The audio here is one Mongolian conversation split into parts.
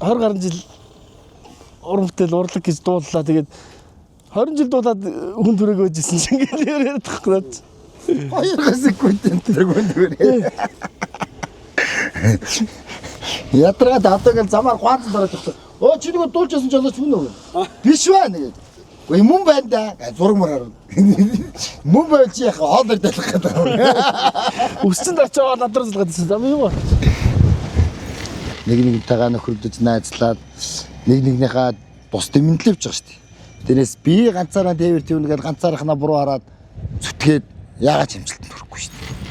20 гаруй жил уран бүтээл урлаг гэж дууллаа. Тэгээд 20 жил дуулаад хүн төрөөгөө жисэн чинь ингээд яриад тахгүй наад. 2 секунд тэргүүн. Ятраа татдаг замаар гуанц дараад өгсөн. Оо чи нэг дуулчихсан ч болооч мөн үү? Биш байна гэдэг. Ой мөн байна да. Зураг мөр. Мөн байж яах хоолой далах гэдэг. Өссөн дарч байгаа надраас л гадсан. За юу вэ? Нэгнийгтэйгээ нөхөрдөж найзлаад нэгнийхээ бус дэмэнлэвч байгаа шүү дээ. Тэрнээс би ганцаараа тээвэр төвнөгээд ганцаархнаа буруу хараад зүтгээд яагаад хэмжилтанд хүрэхгүй шүү дээ.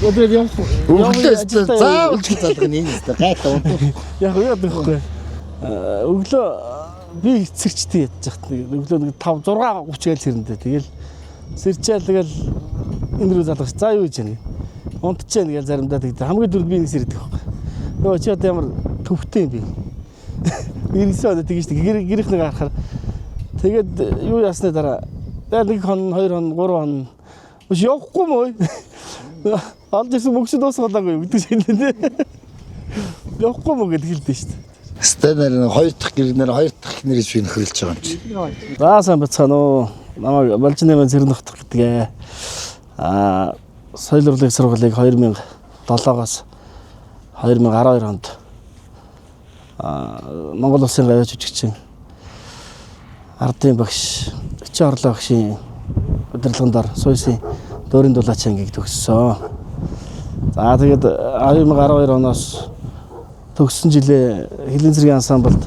Өдөр явах. Заавал ч залгах нэг юм гайхаа унтах. Яг юу ядах вэ? Өглөө би эцэгчтэй ядчих. Өглөө нэг 5 6:30 гээл сэрэндээ. Тэгэл сэрчээл тэгэл энэ рүү залгах. За юу гэж яана. Унтчихээн гээл заримдаа тэгдэг. Хамгийн дөрөв би нэг сэрдэг байхгүй. Өө чи одоо ямар төвхтэй юм бэ? Ирсэн одоо тэгэж гэрийнх нэг харахаар тэгээд юу ясны дараа нэг хон 2 хон 3 хон өш явахгүй мөй. Алд ирсэн мөнгөс дуусгалаагүй гэдэг шилээ. Явахгүй мө гэдэг хэлдэж шүү дээ. Стэнэр 2 дахь гэрнээр 2 дахь нэрж би нөхөрлөж байгаа юм чи. За сайн бацгаана уу. Намайг Балжинэмэн Зэрнөхтөх гэдгээ. Соёл урлагийн сургуулийг 2007-оос 2012 онд Монгол Улсын гавьяа жүжигчин ардын багш Өчөө орлоо багшийн удирдлагаар Суйсын дөөрийн дулаач ангийг төгссөн. За тэгээд 2012 оноос төгссөн жилээ Хэлэн цэргийн ансамблд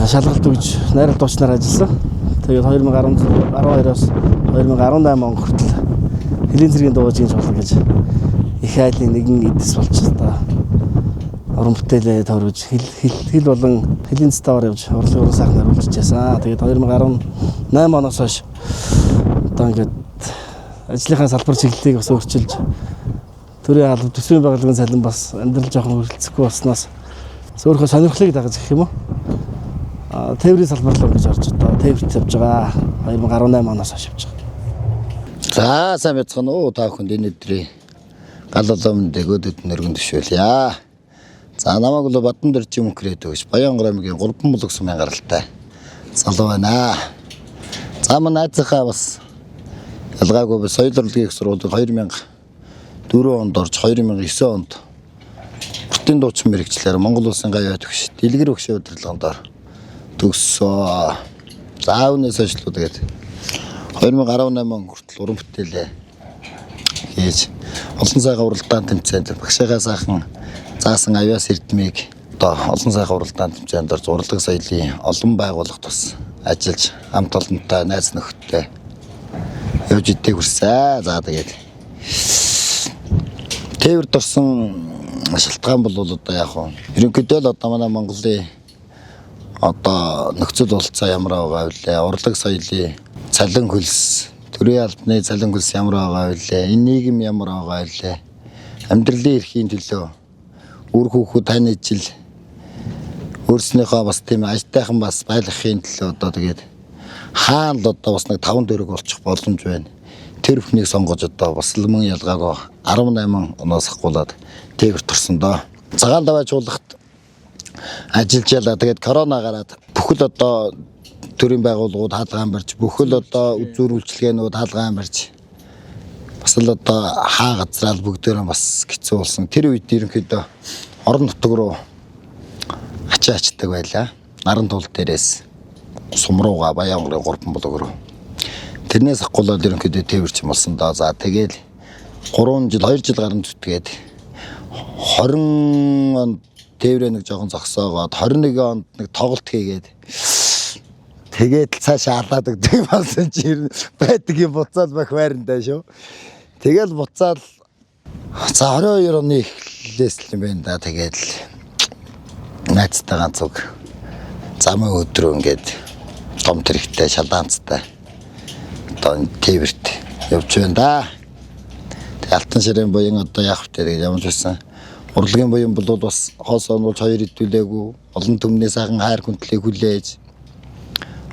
шалгалт өгж найрал дуучнаар ажилласан. Тэгээд 2012-оос 2018 он хүртэл Хэлэн цэргийн дуужийн шалгалт гэж их айлын нэгэн эдэс болж та уран бүтээлээ тойрож хэл болон хэлийн цэставаар явж урлагийн уран сайхан харуулж байсан. Тэгээд 2018 оноос хойш одоо ингээд ажлынхаа салбар чиглэлийг бас өөрчилж төрийн алба төсвийн байгууллагын цалин бас амьдрал жоохон хөрөлцөхгүй болсноос өөрийнхөө сонирхлыг дагаж гэх юм уу. Тээврийн салбар руу гэж орж одоо тээвэрт явж байгаа. 2018 оноос хойш явж байгаа. За сайн бацхан уу та бүхэнд энэ өдрийн гал улаан дэгөөдөд нэргэн төшөөлье. За намайг бол Бадан дөржин мөнхрээд өгч Баянграмгийн 3 булаг сумын гаралтай залуу байна. За манай найзынхаа бас ялгаагүй соёл урлагийн сургуульд 2004 онд орж 2009 онд бүртийн дуучин мэрэгчлэр Монгол Улсын гавьяа төгс дэлгэр өгшөө удирдлагаар төгссөн. За үүнээс хойш л тэгээд 2018 он хүртэл уран бүтээлээ хийж олон сайхан уралдаан тэмцээнд багшаа сайхан заасан авиас эрдмийг одоо олон сайхан уралдаан тэмцээнд орж урлаг соёлын олон байгууллагт бас ажиллаж хамт олонтой найз нөхөдтэй явж идээг хүрсэн. За тэгээд тээвэрд орсон шалтгаан бол одоо яг хөө ерөнхийдөө л одоо манай Монголын одоо нөхцөл болцоо ямар байгаа вэ? Урлаг соёлын цалин хөлс, төрийн албаны цалин хөлс ямар байгаа вэ? Энэ нийгэм ямар байгаа вэ? Амьдралын эрхийн төлөө үр хүүхэд тань ижил өөрснийхөө бас тийм ажтайхан бас байлгахын төлөө одоо тэгээд хаан л одоо бас нэг 5 дөрөг болчих боломж байна. Тэр бүхнийг сонгож одоо бас л мөн ялгаагүй 18 оноос ахгуулаад тээвэр турсан доо. Цагаан даваа чуулгад ажиллаж ялаа. Тэгээд корона гараад бүхэл одоо төрийн байгууллагууд хаалгаан барьж, бүхэл одоо үзүүр үйлчилгээнүүд хаалгаан барьж бас л одоо хаа газраа бүгдээрээ бас хэцүү болсон. Тэр үед ерөнхийдөө орон нутаг руу ачаачдаг байлаа. Наран тул дээрээс сумрууга Баянгарын 3 булаг руу. Тэрнээс ахгуулаад ерөнхийдөө тээвэрч болсон доо. За тэгэл 3 жил 2 жил гарan зүтгээд 20 онд тээврээ нэг жоохон зогсоогоод 21 онд нэг тоглолт хийгээд тэгээд цаашаа алаад өгдөг болсон чи байдаг юм буцаал бах байрандаа шүү. Тэгэл буцаал за 22 оны эхлээс л юм байна да. Тэгээд найзтай ганц үг замын өдрөө ингээд том тэрэгтэй шалаанцтай одоо тээвэрт явж байна да. Тэг алтан ширээний буян одоо яах вэ тэгээд ямар ч байсан урлагийн буян бол бас хоос онуулж 2 хэдүүлээгүй олон төмнөө сайхан хайр хүндлийг хүлээж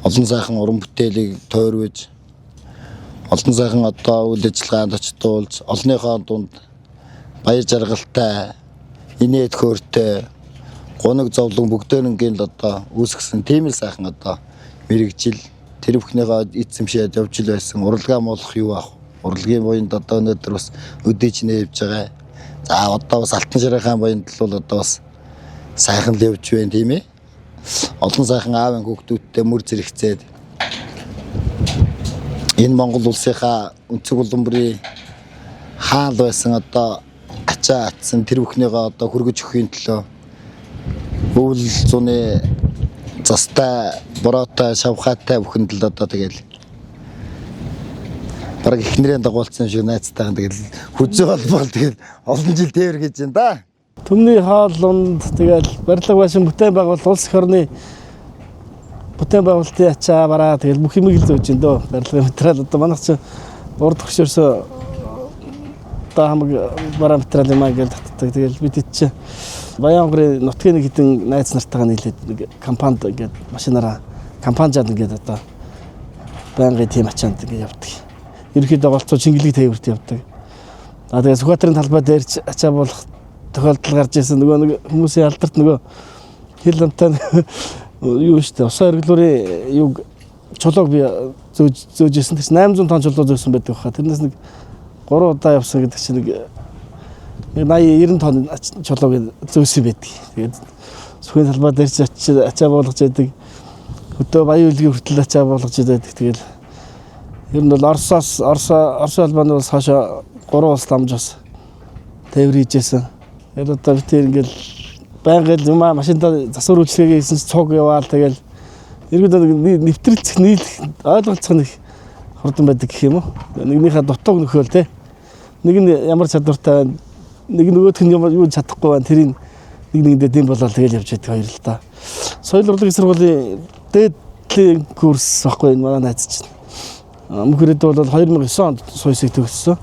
олон сайхан уран бүтээлийг тойрвож олон сайхан одоо үйл ажиллагаанд очтуулж олонныхоо дунд баяр жаргалтай инээд хөөртэй гоног зовлон бүгдээр ингээл одоо үүсгэсэн тийм л сайхан одоо мэрэгжил тэр бүхнийгаа эзэмшээд явж ил байсан. Уралгаа молох юу аах. Урлагийн буйнд одоо өнөөдөр бас өдөөж нээвж байгаа. За одоо бас Алтан Шарахын буйнд л бол одоо бас сайхан л явж байна тийм ээ. Олон сайхан аавын хүүхдүүдтэй мөр зэрэгцээд энэ Монгол улсынхаа өнцөг улам бүрийн хаал байсан одоо ачаа атсан тэр бүхнийгаа одоо хүргэж өгөхийн төлөө өвөл зуны застай бороотой шавхаатай бүхэнд л одоо тэгэл бараг ихнэрийн дагуулсан шиг найзтайхан тэгэл хүзээ холбоол тэгэл олон жил тээвэр хийж байна да. Төмний хаалунд тэгэл барилга байшин бүтээн байгуул улс их орны бүтээн байгуулалтын ачаа бараа тэгэл бүх юм л зөөж ин дөө барилгын материал одоо манайх чи урд хөшөөрсө одоо хамаг бараа материал юм аа гэж татдаг тэгэл бид чи Баянгарын нутгийн нэг хэдэн найз нартайгаа нийлээд нэг компанид ингээд машинаараа компаниад ингээд одоо байнгын тим ачаанд ингээд явдаг. Ерөнхийдөө голцоо Чингэлэг тээвэрт явдаг. Тэгээд Сүхбаатарын талбай дээрч ачаа болох тохиолдол гарч ирсэн нөгөө нэг хүмүүсийн алдарт нөгөө хил амтай юу штэ усаа өргөлөөрийн юг чулууг би зөөж ирсэн. Тэс 800 тонн чулуу зөөсөн байдаг хаа. Тэрнээс нэг 3 удаа явсан гэдэг чинь нэг 80-90 тонн чулууг зөөсөн байдаг. Тэгээд Сүхбаатарын талбай дээрч ачаа болгож байдаг. Өдөө баян үлгийн хүртэл ачаа болгож байдаг. Тэгээд ер нь бол Орос албаны улс хашаа 3 улс дамжаас тээвэр хийжсэн. Тэгээд одоо бид ингээл байнга л юм машинтаа засвар үйлчлэгээ хийсэн цуг яваал тэгэл ерөөдөө нэвтрэлцэх нийлэх ойлголцох нэг хурдан байдаг гэх юм уу. Нэгнийхээ дутууг нөхөөл те. Нэг нь ямар чадвартай нэг нөгөөх нь юу чадахгүй байна тэрийг нэгэндээ дэм болоод тэгэл явж байдаг хоёр л да. Соёл урлагийн сургуулийн дээдлийн курс баггүй манай найз чинь. Мөнхөрөд бол 2009 онд суйсыг төгссөн.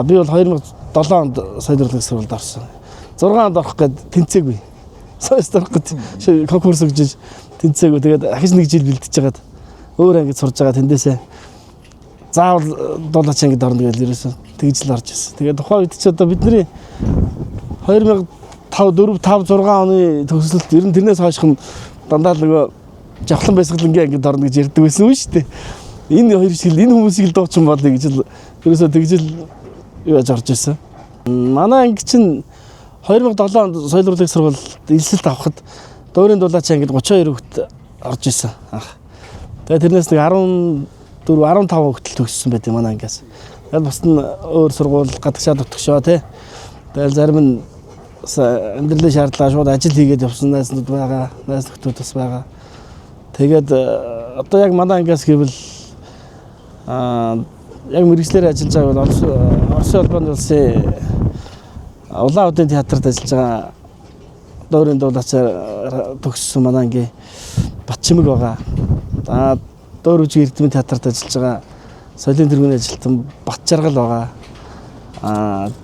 Би бол 2007 онд соёл урлагийн сургуульд орсон. 6 онд орох гээд тэнцээгүй. Соёлд орох гээд конкурс өгч тэнцээгүй. Тэгээд ахиж нэг жил бэлдэж байгаад өөр ангид сурж байгаа тэндээсээ заавал дуулаач ангид орно гэж ерөөсөө тэгж л орж ирсэн. Тэгээд тухайн үед ч одоо бидний 2005 4 5 6 оны төгсөлт ер нь тэрнээс хойшх нь дандаа л нөгөө жавхлан байсгалангийн ангид орно гэж ярьдаг байсан юм шүү дээ. Энэ хоёр шиг энэ хүмүүсийг л дуучин болъё гэж л ерөөсөө тэгж л юу яаж орж ирсэн. Манай анги чинь 2007 онд соёл урлагийн сургуульд элсэлт авахад дөөрийн дулаач ангид 32 хүүхэд орж ирсэн. Тэгээд тэрнээс нэг 14 15 хүүхэд төгссөн байдаг манай ангиас. Тэгээд бус нь өөр сургууль гадагшаа дутгшоо тий. Тэгээд зарим нь амьдралын шаардлага шууд ажил хийгээд явсан найзнууд байгаа, найз нөхдүүд бас байгаа. Тэгээд одоо яг манай ангиас гэвэл яг мэргэжлэр ажиллаж байгаа бол Оросын албаны улсын Улаан удын театрт ажиллаж байгаа дөөрийн дуулаачаар төгссөн манай ангийн Батчимэг байгаа. Дөөр үжиг эрдэмтэн театрт ажиллаж байгаа соёлын тэргүүний ажилтан Батчаргал байгаа.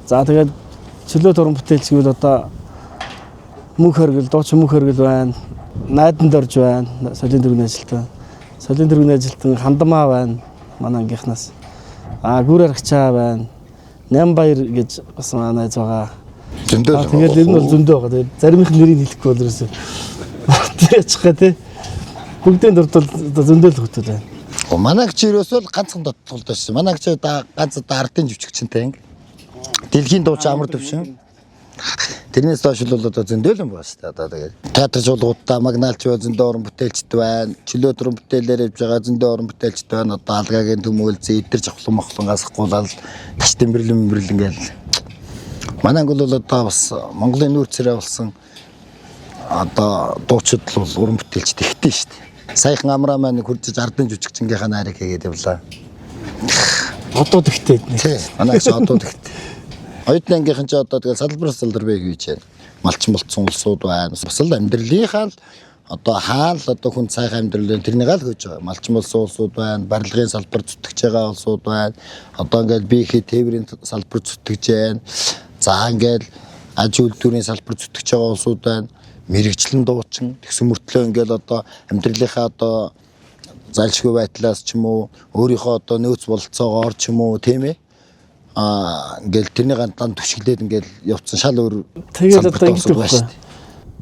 За тэгээд чөлөө дуран бүтээлч гэвэл одоо Мөнх хоргил, дуучин Мөнх хоргил байна. Найдан дорж байна. Соёлын тэргүүний ажилтан. Соёлын тэргүүний ажилтан Хандамаа байна. Манай ангийнхнаас. Гүр аргачаа байна. Нямбаяр гэж бас манай найз байгаа. Зөндөө. Тэгээд энэ бол зөндөө байгаа. Тэгээд заримх нь нэрийг хэлэхгүй бол ерөөсөө яачихаа тий. Бүгдийн дурдвал зөндөө л хөтөл байна. Манай гч ерөөсөө л ганцхан дотлолд байсан. Манай гч ганц одоо ардын жүжигчтэй анги. Дэлхийн дуучин амар төвшин. Тэрнээс доош л одоо зөндөө л юм байна шүү дээ. Одоо тэгээд театр жуулгуудаа магнаалч бай зөндөө уран бүтээлчд байна. Чөлөө дуран бүтээлээр явж байгаа зөндөө уран бүтээлчд байна. Одоо алгаагийн төмөөлзээ идэр жавхлан мохлон гасахгуулаад таш тэмбэрлэн гээл. Манай анги бол одоо бас Монголын нүүр царай болсон одоо дуучид л уран бүтээлчд ихтэй шүү дээ. Саяхан амраа маань хурцж ардын жүжигчингийнхаа найраг хийгээд явлаа. Одоо тэгтэй. Тий. Манай ч одоо тэгтэй. Оюутны ангийнхан ч одоо тэгэл салбар бай гэж байна. Малчин болцсон улсууд байна. Бас л амьдралынхаа л одоо хаал одоо хүн сайхан амьдрал тэрнийг л хөөж байгаа. Малчин болцсон улсууд байна. Барилгын салбар зүтгэж байгаа улсууд байна. Одоо ингээд би ихе тээврийн салбар зүтгэж байна. За ингээд аж үйлдвэрийн салбар зүтгэж байгаа улсууд байна. Мэргэжлэн дуучин тэгсэн мөртлөө ингээд одоо амьдралынхаа одоо зайлшгүй байдлаас ч юм уу өөрийнхөө одоо нөөц бололцоогоор ч юм уу тийм ээ ингээл тэрний гандан түшиглээд ингээл явцсан шал өөр тэгээд одоо ингэж байна.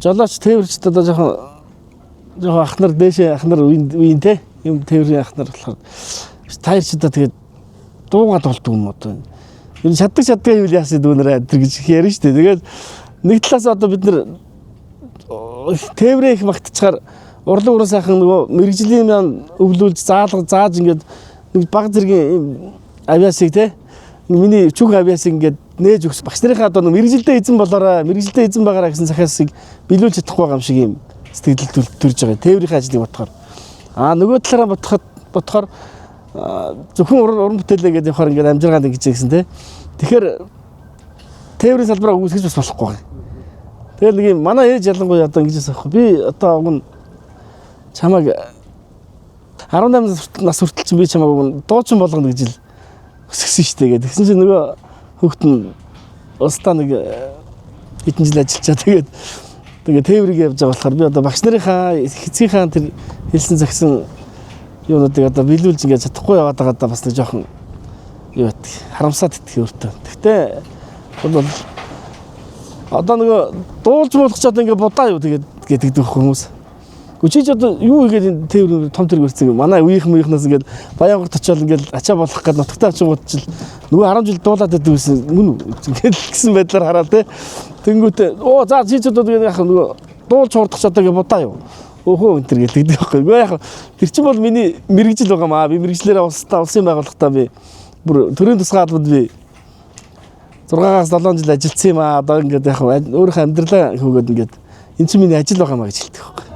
жолооч тээвэрчд одоо жоохон ахнар дээшээ ахнар үеийн те юм тээврийн ахнар болохоор таарчдаа тэгээд дуугаад болдгоо юм одоо. Ер нь чаддаг юу яасан дүүнэрээ тэр гэж ярьж штэ. Тэгээд нэг талаас одоо бид нар тээврээ их магтчихаар урлаг уран сайхан нөгөө мэрэгжлийн өвлүүлж зааж ингээд нэг баг зэргийн авиасыг те миний чүг авиасыг ингээд нээж өгс багш нарынхаа одоо мэрэгжилдээ эзэн болоорой мэрэгжилдээ эзэн байгаараа гэсэн захиасыг биелүүлж чадахгүй байгаа юм шиг юм сэтгэл төрж байгаа. Тээврийн ажлыг бодохоор нөгөө талаараа бодохоор зөвхөн уран бүтээлээ гэдэг явахаар ингээд амжиргаанд ингэж гэсэн те. Тэгэхээр тээврийн салбараа үүсгэж бас болохгүй байна. Тэгэл нэг юм манай ээж ялангуяа одоо ингэж асахгүй. Би одоо уг нь чамайг 18 нас хүртэл чи би чамайг дуучин болгоно гэж л өсгсөн шүү дээ. Тэгсэн чинь нөгөө хүүхэд нь устаа нэг хэдэн жил ажиллачаа тэгээд тээврийг явж байгаа болохоор би одоо багш нарынхаа эцгийнхаа тэр хэлсэн загсан юунуудыг одоо биелүүлж ингээд чадахгүй яваад байгаа бас нэг жоохон юу гэдэг харамсаад идэх өөртөө. Гэхдээ бол одоо нөгөө дуулж муулахчаад ингээд будаа юу тэгээд хүмүүс. Үчиж одоо юу хийгээд энэ тээвэр том тэрэг өрцөг манай үеийнхнээс ингээд Баянгорт очиод ингээд ачаа болох гэдэг нутагтаа очингууд ч нөгөө 10 жил дуулаад байдаг гэсэн мөн ингээд гисэн байдлаар хараад те. Тэнгүүтээ за чи ч одоо яг нөгөө дуулж хурдах ч одоо ингээд будаа юу. Өөхөө энэ төр гэлдэг байхгүй. Гэхдээ яг тэр чинь бол миний мэрэгжил байгаамаа. Би мэрэгжлээрээ улсын байгууллагатаа би бүр төрийн тусгай албад би 6-аас 7 жил ажилласан юм аа. Одоо ингээд яг өөрийнхөө амьдралаа хөөгөөд ингээд энэ чинь миний ажил байгаамаа гэж хэлдэг байхгүй.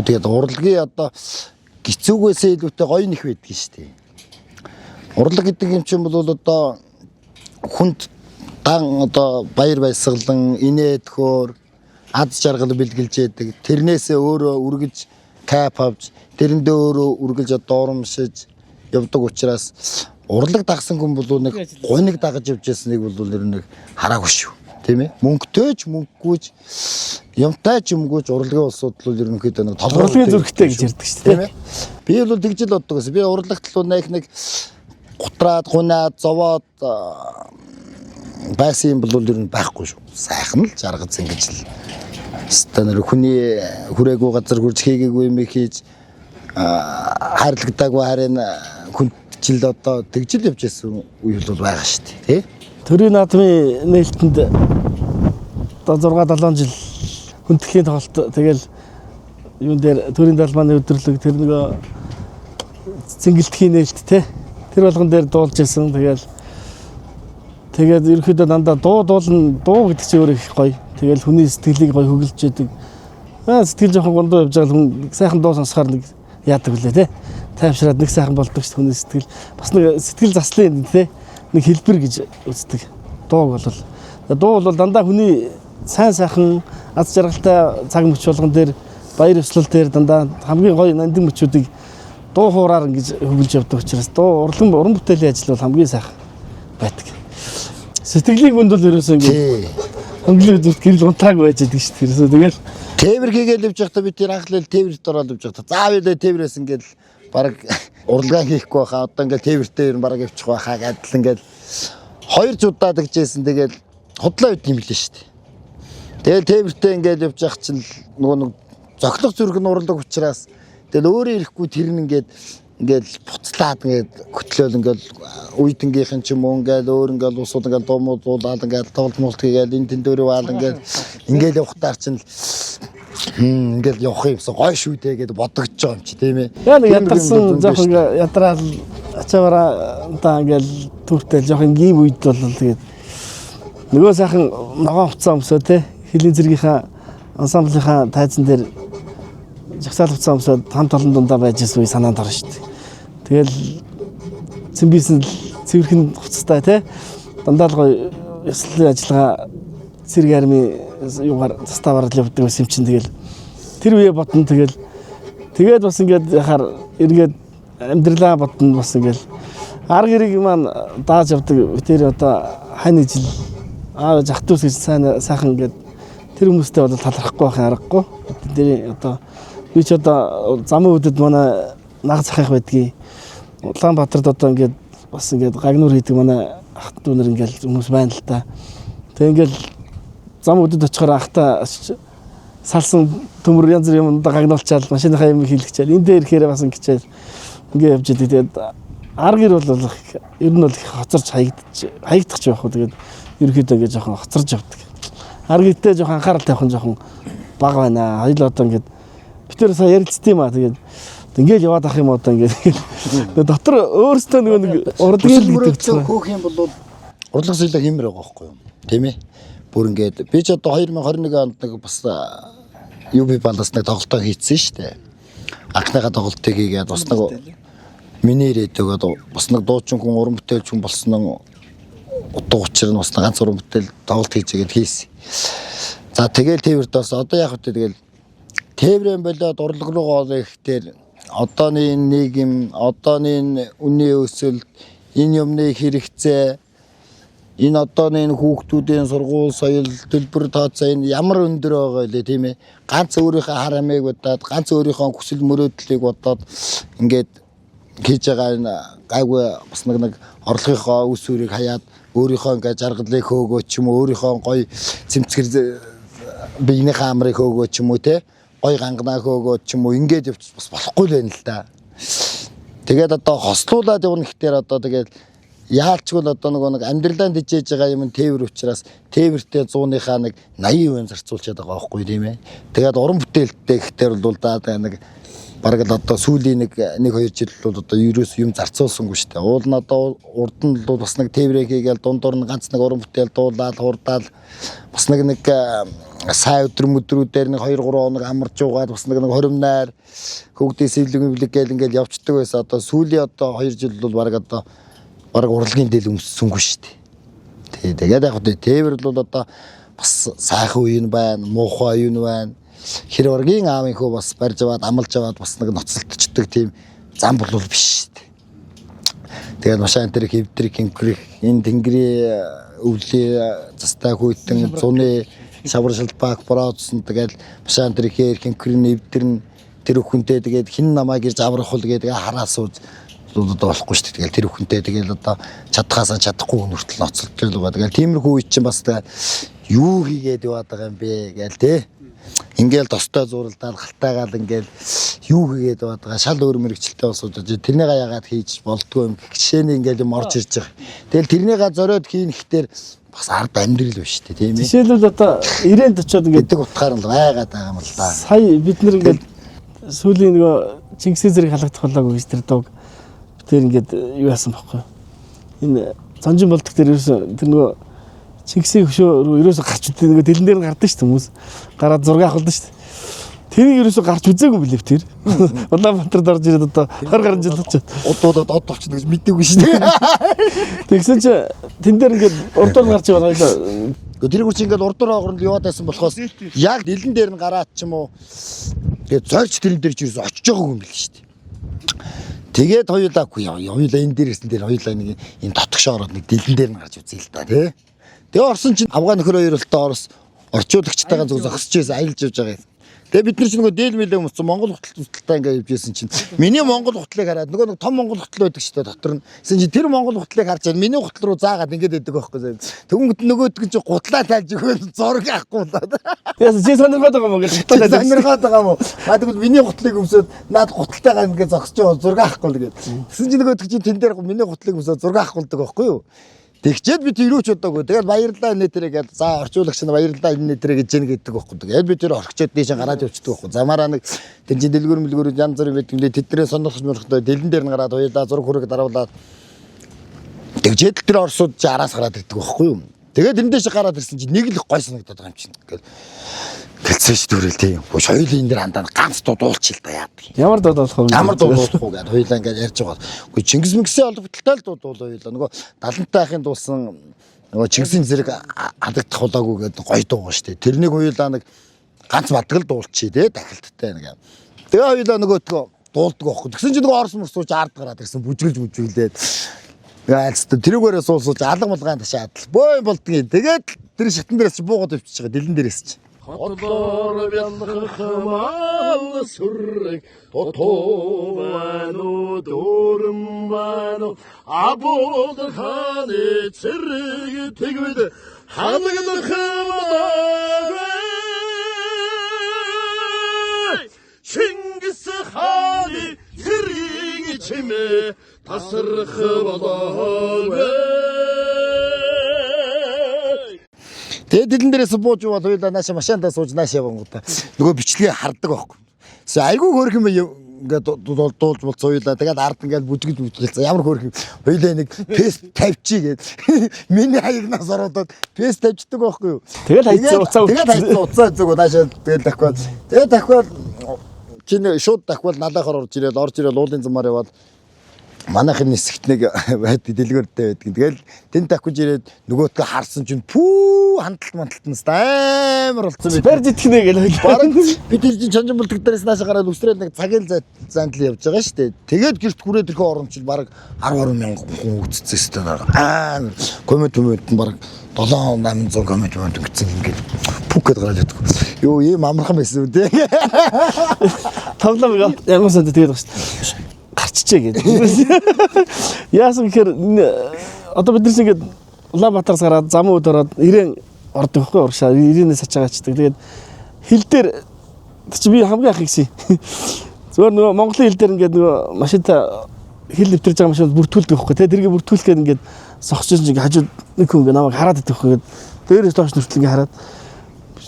Тэгээд урлагийн одоо гизүүгээсээ илүүтэй гоё нэх байдаг шүү дээ. Урлаг гэдэг юм чинь бол одоо хүнд дан одоо баяр баясгалан инээдхөөр ад жаргал бэлгэлж яадаг. Тэрнээсээ өөрөө үргэж кап авч тэрэндээ өөрөө үргэлж одоо урамшиж явдаг учраас урлаг дагсан хүн бол нэг гониг дагаж явж ясныг бол нэр нэг хараагүй шүү. Тийм ээ. Мөнгөтэйч мөнгөгүйч юмтай ч юмгүйч урлагийн улсууд бол ерөнхийдөө нэг толгойн зүрхтэй гэж ярьдаг шүү дээ. Тийм ээ. Би бол тэгж л боддог гэсэн. Би урлагт л нэг гутраад гунаад зовоод байсан юм бол ер нь байхгүй шүү. Сайхан л жаргац ингэж л станер хүний хүрээгүй газар хурж хийгээгүй юм хийж хайрлагтаагүй харин хүндчил одоо тэгж л явж байсан үйл бол байгаа шүү дээ. Тий? Төрийн наадмын нээлтэнд одоо 6-7 жил хүндэтгэлийн тоглолт тэгэл юун дээр төрийн далбааны өдөрлөг тэр нөгөө цэнгэлтгийн нээлт те тэр болгон дээр дуулж исэн тэгээд ерөөхдөө дандаа дуу гэдэг чинь өөр их гоё. Тэгэл хүний сэтгэлийг гоё хөглөж яадаг. Сэтгэл жоохон гондоо явж байгаа хүн сайхан дуу сонсохоор нэг яадаг үлээ те. Тайвшраад нэг сайхан болдог ш хүний сэтгэл. Бас нэг сэтгэл заслын те нэг хэлбэр гэж үздэг. Дуу бол дандаа хүний сайн сайхан аз жаргалтай цаг мөч болгон дээр баяр ёслол дээр дандаа хамгийн гоё нандин мөчүүдийг дуу хуураар ингэж хөглөж явдаг учраас дуу уран бүтээлийн ажил бол хамгийн сайхан байдаг. Сэтгэлийг мөнд бол ерөөсөө ингэ хөнгөлөө зүрт гэрэл унтаагүй байж байдаг шүү дээ. Тэгэл тээвэр хийгээл явж байхдаа би тэр анхлал тээвэрт ороод явж байхдаа заав үлээ тээврээс ингээл баг уралдаан хийхгүй байхаа одоо ингээл тээвэртээ ер нь баг явчих байхаа гэдэл ингээл 2 удаа тэгжсэн тэгэл худлаа үт юм лээ шүү дээ. Тэгэл тээвэртээ ингээл явж явах чинь нөгөө нэг зохилох зүрх нь урлаг учраас тэгэл өөрөө ирэхгүй тэр нь ингээл буцлаад ингээд хөтлөөл ингээл үйдэнгийнхэн ч юм уу ингээл өөр ингээл усууд ингээл дуумуулаад ингээл тоглолт муулт хийгээл энэ тэндөрөө ваал ингээл явахтаар чинь ингээл явах юмсан гой шүү дээ гэдээ бодогдож байгаа юм чи тийм ээ. Яа нэг ядарсан жоохон ядраал ачаараа та ингээл түртэл жоохон гим үед бол тэгээд нөгөө сайхан ногоон хуцаа өмсөө те хилийн зэргийнхаа ансамблийнхаа тайзан дээр жагсаал хуцаа өмсөөд хамт олон дундаа байж ирсэн үе санаанд орно шүү дээ. Тэгэл цэмбисэн цэвэрхэн хуцастай те дандаа л гоё ёслолын ажиллагаа цэрэг армийн юугаар заставаар л явдаг байсан юм чинь тэгэл тэр үе бодно тэгээд бас ингээд яхаар эргээд амьдралаа бодно бас ингээд арга хэрэг маань дааж явдаг тэр одоо хань жил зах дүүс гэж сайхан ингээд тэр хүмүүстэй бол талархахгүй байхын аргагүй. Тэр одоо би ч одоо замын үдэд манай наг захих байдгийг Улаанбаатарт одоо ингээд бас ингээд гагнуур хийдэг манай ах дүүнэр ингээд хүмүүс байна л та. Тэг ингээд зам үдэд очихоор ахта салсан төмөр янз бүр юм гагнуулчаал машиныхаа юм хийлгчээл энэ дээр ирэхээр бас ингэчээл ингээд явж идэг. Тэгээд аргэр бол ер нь бол хоцорч хаягдах ч байх уу. Тэгээд ерөөхдөө ингээд жоохон хоцорж явдаг. Аргитэй жоохон анхаарал тавих нь жоохон бага байна. Хоёул одоо ингээд битэр сая ярилцсан юм аа. Тэгээд ингээл яваад ах юм одоо ингээд дотор өөрөөсөө нэг урдгийл гэдэг хөөх юм бол урлаг соёлоо хиймээр байгаа байхгүй юу? Тийм ээ. Бүр ингээд би ч одоо 2021 онд нэг бас UB баланс нэг тоглолтоо хийцэн шүү дээ. Акныхаа тоглолтыг хийгээд бас нэг миний ирээд өгөөд бас нэг дуучин хүн уран бүтээлч хүн болсон утга учир нь бас ганц уран бүтээл тоглолт хийжгээд хийсэн. За тэгэл тээвэрт бас одоо яг хөтэ тэгэл тээврэн болоод урлаг руу орох ихтэй одооны нийгэм, одооны үнийн өсөлт, энэ юмны хэрэгцээ, энэ одооны хүүхдүүдийн сургууль соёл, төлбөр тооцоо энэ ямар өндөр байгаа вэ тийм ээ. Ганц өөрийнхөө хар амийг бодоод, ганц өөрийнхөө хүсэл мөрөөдлийг бодоод ингээд хийж байгаа энэ гайгүй бас нэг орлогынхоо үс үрийг хаяад өөрийнхөө ингээд жаргалыг хөөгөө ч юм уу, өөрийнхөө гоё цэмцгэр биенийхээ амрыг хөөгөө ч юм уу те. Гой ганганаа хөөгөө ч юм уу ингээд явчих бас болохгүй л байна л да. Тэгээд одоо хослуулаад явна гэхээр одоо тэгээд яалчгүй л одоо нэг амьдралаа дижээж байгаа юм тээвэр учраас тээвэртэй 100-ынхаа нэг 80% зарцуулчихад байгаа байхгүй тийм ээ. Тэгээд уран бүтээлтэй гэхээр бол да нэг бараг л одоо сүүлийн нэг 2 жил бол одоо ерөөс юм зарцуулсангүй шүү дээ. Уул нь одоо урд нь бол бас нэг тээврээ хийгээл дундуур нь ганц нэг уран бүтээл дуулаад хурдаал бас нэг сая өдөр мөдрүүдээр нэг 2-3 хоног амарч угаад бас нэг 20 найр хөгдөө сэвлэг гээл ингээл явцдаг байсан. Одоо сүүлийн одоо 2 жил бол бараг урлагийн дээл өмссөнгүй шүү дээ. Тэгээд яг хөтэ тээвэр бол одоо бас сайхан үе нь байна, муухай үе нь байна. Хэр ургийн аавын хөө бас барьж аваад амлж аваад бас нэг ноцолтчдаг тийм зам бол биш шүү дээ. Тэгээд машин тэр хэвдрэг хинкрэх энэ тэнгэрийн өвлийн застай хүйтэн зуны шавар шалбаак бороодсон тэгээд машин тэр хинкрийн эвдэрн тэр өхөнтэй тэгээд хин намайг ирж аврах уу гэдэг хараасууж болохгүй шүү дээ. Тэгэл тэр өхөнтэй тэгэл одоо чадхаасаа чадахгүй нүртэл ноцолж л байгаа. Тэгэл тиймэрхүү үе чинь бас юу хийгээд яваад байгаа юм бэ гээл те. Ингээл достой зуралдаал галтайгаал ингээл юу хийгээд яваад байгаа. Шал өөр мэрэгчлээ босоод тэрнийг яагаад хийж болдгоо юм гişэний ингээл юм орж ирж байгаа. Тэгэл тэрнийг зориод хийн гэхтэр бас ард амьдрал биш шүү дээ тийм ээ. Жишээлбэл одоо 90-д очиод ингээд утгаар нь байгаад байгаа юм л да. Сая бид нэр ингээд сүүлийн нөгөө Чингисийн зэрэг халагдах болоогүй гэж тэр дог тэр ингээд юу яасан бохоо. Энэ Цонжин болдог тэр ерөөсө тэр нөгөө Чингисийн хөшөө рүү ерөөсө гарч үдээ нөгөө дэлэн дээр нь гардаг шүү дээ хүмүүс. Гараад зураг авахулдаг шүү дээ. Тэрийг ерөөсө гарч үзээгүй билээ тэр. Улаанбаатарт орж ирээд одоо 20 гаруй жил болчиход. Удуудад од болчихно гэж мэдээгүй шүү дээ. Тэгсэн чи тэн дээр ингээд урдуур гарч байгаа хоёлаа. Тэр хүч ингээд урдуур хооронд яваад байсан болохоос яг дэлэн дээр нь гараад ч юм уу. Тэгээд зойрч тэрэн дээр ч ерөөсө очиж байгаагүй юм билээ шүү дээ. Тэгээд хоёулаагүй хоёулаа энэ дээр ирсэн дээр хоёулаа нэг энэ дотгошоо ороод нэг дэлэн дээр нь гарч үзье л да тий. Тэгээ орсон чинь Афган нөхөр хоёр болтой орчуулагчтайгаа зөв зогсож байсан аялж явж байгаа юм. Тэгээ бид нар ч нөгөө дээл мэлээ өмссөн Монгол хуталтаа ингээ явж байсан чинь миний Монгол хутлыг хараад нөгөө нэг том Монгол хутал байдаг шүү дээ дотор нь. Гэсэн чинь тэр Монгол хутлыг харж байгаа миний хутал руу заагаад ингээд байдаг байхгүй. Тэгвэл нөгөөдг нь чи гутлаа тайлж өгөө зураг авахгүй болоод. Яасан чи сонирхоод байгаа юм гэж гутлаа сонирхоод байгаа юм уу? Тэгвэл миний хутлыг өмсөд наад гуталтайгаа ингээд зогсож байгаа зураг авахгүй л гээд. Гэсэн чинь нөгөөдг чи тэн дээр миний хутлыг өмсөд зураг авахулдаг байхгүй юу? Тэгчээд бид ирүүч удаагүй. Тэгээд баярлалаа нэтэрэ гээд за орчуулагч нь баярлалаа энэ нэтэрэ гэж гэдэг байхгүй. Тэгээд бид тэр орчоод дээш гараад явчихдаг байхгүй. Замаараа нэг тэнцэн дэлгүүр мэлгүүр янз бүрийн байдаг юм дэ тэднээ сонирхож мөрөхдөө дэлэн дээр нь гараад хоёлаа зураг хүрэг даруулаад тэгчээд тэр орсууд чи араас гараад ирдэг байхгүй юу. Тэгээд энэ дэше гараад ирсэн чи нэг л гой санагдаад байгаа юм чинь. Гэлцэн ш төрөл тийм. Хөөш хоёулын энэ дэр хандаа ганц дуулчих л да яадаг. Ямар дуулах вэ? Ямар дуулах уу гэдэг хоёулаа ингээд ярьж байгаа. Үгүй Чингис Мэксийн холбогдолтой л дуулаа хоёулаа. Нөгөө 70-тай ахын дуулсан нөгөө Чингисийн зэрэг хадагдах болоогүй гэдэг гоё дуу шүү дээ. Тэрнийг хоёулаа нэг ганц бадгал дуулчих тий дахилттай нэг. Тэгээ хоёулаа нөгөөтгөө дуулдаг байхгүй. Тэгсэн чинь нөгөө орос мөрсууч ард гараад ирсэн бүжгэлж бүжгэлээд Айлцтай тэрүүгээрээ суусууж алга малгаан ташаад бөө болдгийн. Тэгээд тэр шатан дээрээс чи буугаад өвчж байгаа дэлэн дээрээс чи. Хотлоор бялхах мал сүрэг тотовано дөрмбано абод ханы цэрэг тэгвэд халагдах маа Чингис хааны цэрэг чимээ тасрах болоо Тэгээд дэлэн дээрээс бууж яваад хоёулаа наашаа машиндаа сууж наашаа явангуудаа нөгөө бичлэгээ харддаг байхгүй. Айгүй хөөрх юм ингээд дуулж болцоо хоёулаа тэгээд ард ингээд бүжгэлж ямар хөөрх юм. Хоёулаа нэг пест тавьчий гээд миний хаягнаас ороод пест тавьчихдаг байхгүй юу. Тэгээд хайцсан уцаа зүг наашаа тэгээд дахиад чинь шууд дахиад налаахаар орж ирэл уулын замаар яваад манайхын нисгт нэг байд дэлгүүртэй байдаг. Тэгэл тэнд тавьж ирээд нөгөөтгөө харсан чинь пүү хандлт амар болсон байт. Барь зитгэнэ гэл хоёул. Бараг бид чинь чанжин булдаг дээрээс наашаа гараад үсрээд нэг цагийн зандал явж байгаа шүү дээ. Тэгээд гэрт хүрээд ирэхээ оромчил бараг 10 мянган хүн үтцсэн шүү дээ. Коммент бараг 7-800 коммент гэсэн ингээд пүк гэдээ гараад байдаг. Йоо ийм амархан байсан үү те. Тавлаа ямар санд тэгээд байгаа шүү дээ. Гарчжээ гэдэг. Яасан гэхээр одоо бид нар ингээд Улаанбаатараас гараад зам өд ороод ирээн ордог байхгүй урагшаа 90-ээс ачаагаачдаг. Тэгээд хил дээр чи би хамгийн ах ихсэн. Зөвөр нөгөө Монголын хил дээр ингээд нөгөө машинтай хил нэвтэрж байгаа машинууд бүртгүүлдэг байхгүй. Тэгээд тэргээ бүртгүүлэхэд ингээд сохчиж ингээд хажууд нэг хүн ингээд намайг хараад идэх байхгүй. Дээрээс доош нүртэл ингээд хараад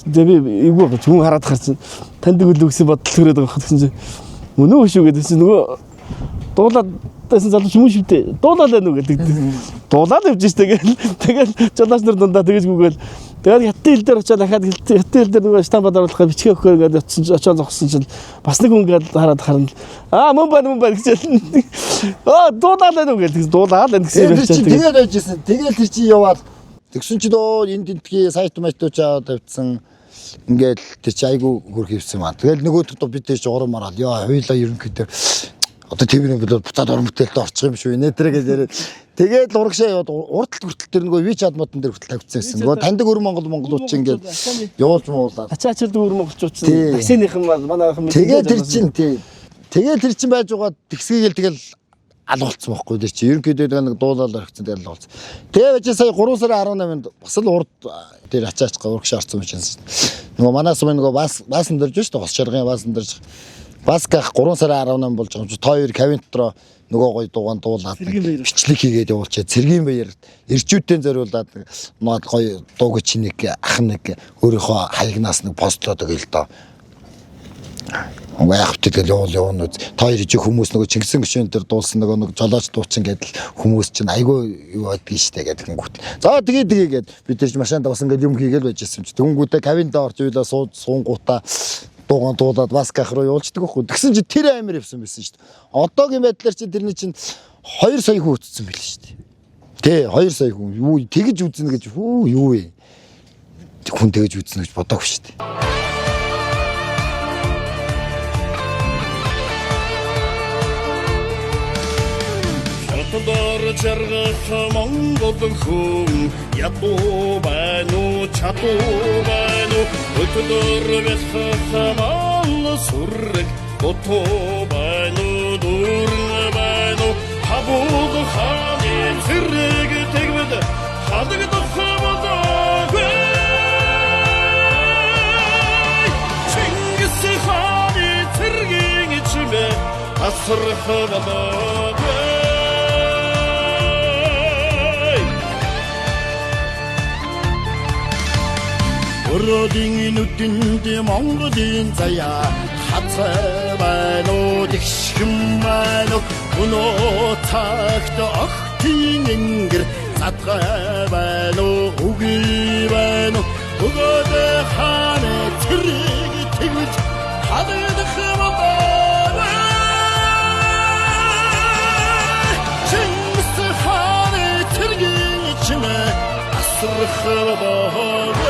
тэгээд би эвгүй гэж хүн хараад харсан. Таньдаг үл үгсэн бодол төрөөд байгаа гэсэн чинь өнөө шүү гэдсэн нөгөө дуулаад тасан залууч юм шүү дээ. Дуулаад байна уу гэдэг. Дуулаад явж штэ тэгэл жолооч нар дундаа тэгэж гүгээл. Тэгээд хятад хил дээр очиад дахиад хятад хил дээр нөгөө штамп даруулахаар бичгээ өгөхөөр ингээд очсон очиод зогссон чинь бас нэг хүн ингээд хараад харна. Мөн байна гэж. Дуулаад байна уу гэдэг. Дуулаад байна гэсэн юм чинь. Тэгээд байжсэн. Тэгэл тэр чинь яваад тэгсэн чинь энэ тентгийн сайт майтуучаа тавьдсан. Ингээд тэр чи айгу хөрх хийсэн маа. Тэгэл нөгөөд бид тийш урамараад яа хоёлаа ерөнхийдөө одоо тийм юм бол буцаад орон бүтээлд орчих юм шүү нэ тэр гэж яриад тэгээд урагшаа яваад урдтал хүртэл тэр нөгөө вич адмодон дээр хүртэл тавьчихсан байсан. Нөгөө таньдаг өр монголчууд чинь ингээд явуулж муулаад ачаачд өр монголчууд чинь таксиныхан манайхан тэгээд тэр чинь тэгээд тэр чинь байж байгаа тэгсгийгэл тэгэл алгуулсан байхгүй тэр чинь ерөнхийдөө нэг дуулаад орчихсон тэгэл алгуулсан. Тэгээ байж сая 3 сарын 18-нд бас л урд тэр ачаач урагшаа орсон юм чинь нөгөө манаас нөгөө баасан дөрж шүү дээ гос шаргын баасан дөрж Басках 3 сарын 18 болж байгаа юм чи та хоёр кавин дотроо нөгөө гой дуугаан дуулаад бичлэг хийгээд явуулчаа цэргийн баяр эрчүүдтэй зориулаад наад гой дууг чинэг ах нэг өөрийнхөө хаягнаас нэг постлоод өгөөл доо. Яах вэ тэгэл явуул та хоёр ижиг хүмүүс нөгөө Чингисхан гишүүн дээр дуулсан нөгөө жолооч дуучин гэдэл хүмүүс чинь айгүй юу байдгийг штэ гэдэг гүт. За тэгээд бид тэр машинд бас ингээд юм хийгээл байж байсан юм чи тэнгүүтээ кавин дээр орж уйлаа суунгуудаа дуугаан дуулаад Басках руу явуулчихдаг байхгүй. Тэгсэн чи тэр амир явсан байсан шүү дээ. Одоогийн байдлаар чи тэрний чинь 2 сая хүн үтцсэн байл шүү дээ. Тэ 2 сая хүн юу тэгэж үзнэ гэж юу вэ? Хүн тэгэж үзнэ гэж бодоагүй шүү дээ. Хятадаар жаргах Монгол хүн ядуу байна уу чадуу байна уу өтдөр бэлхэх мал сүрэг готоо байна уу дурн байна уу хабуг хааны зэрэг тэгвэд хадагдах болоогүй Чингис хааны зэргийн чимээ асрах болоогүй Өрөөдийн нүдэнд Монголын заяа хацаа байна уу тэгшхэн байна уу өнөө цагт охтын ингэр задгай байна уу үгүй байна уу өгөөд хааны цэрэг тэгж хадагдах болоо Чингис хааны цэргийн чимээ асрах болоо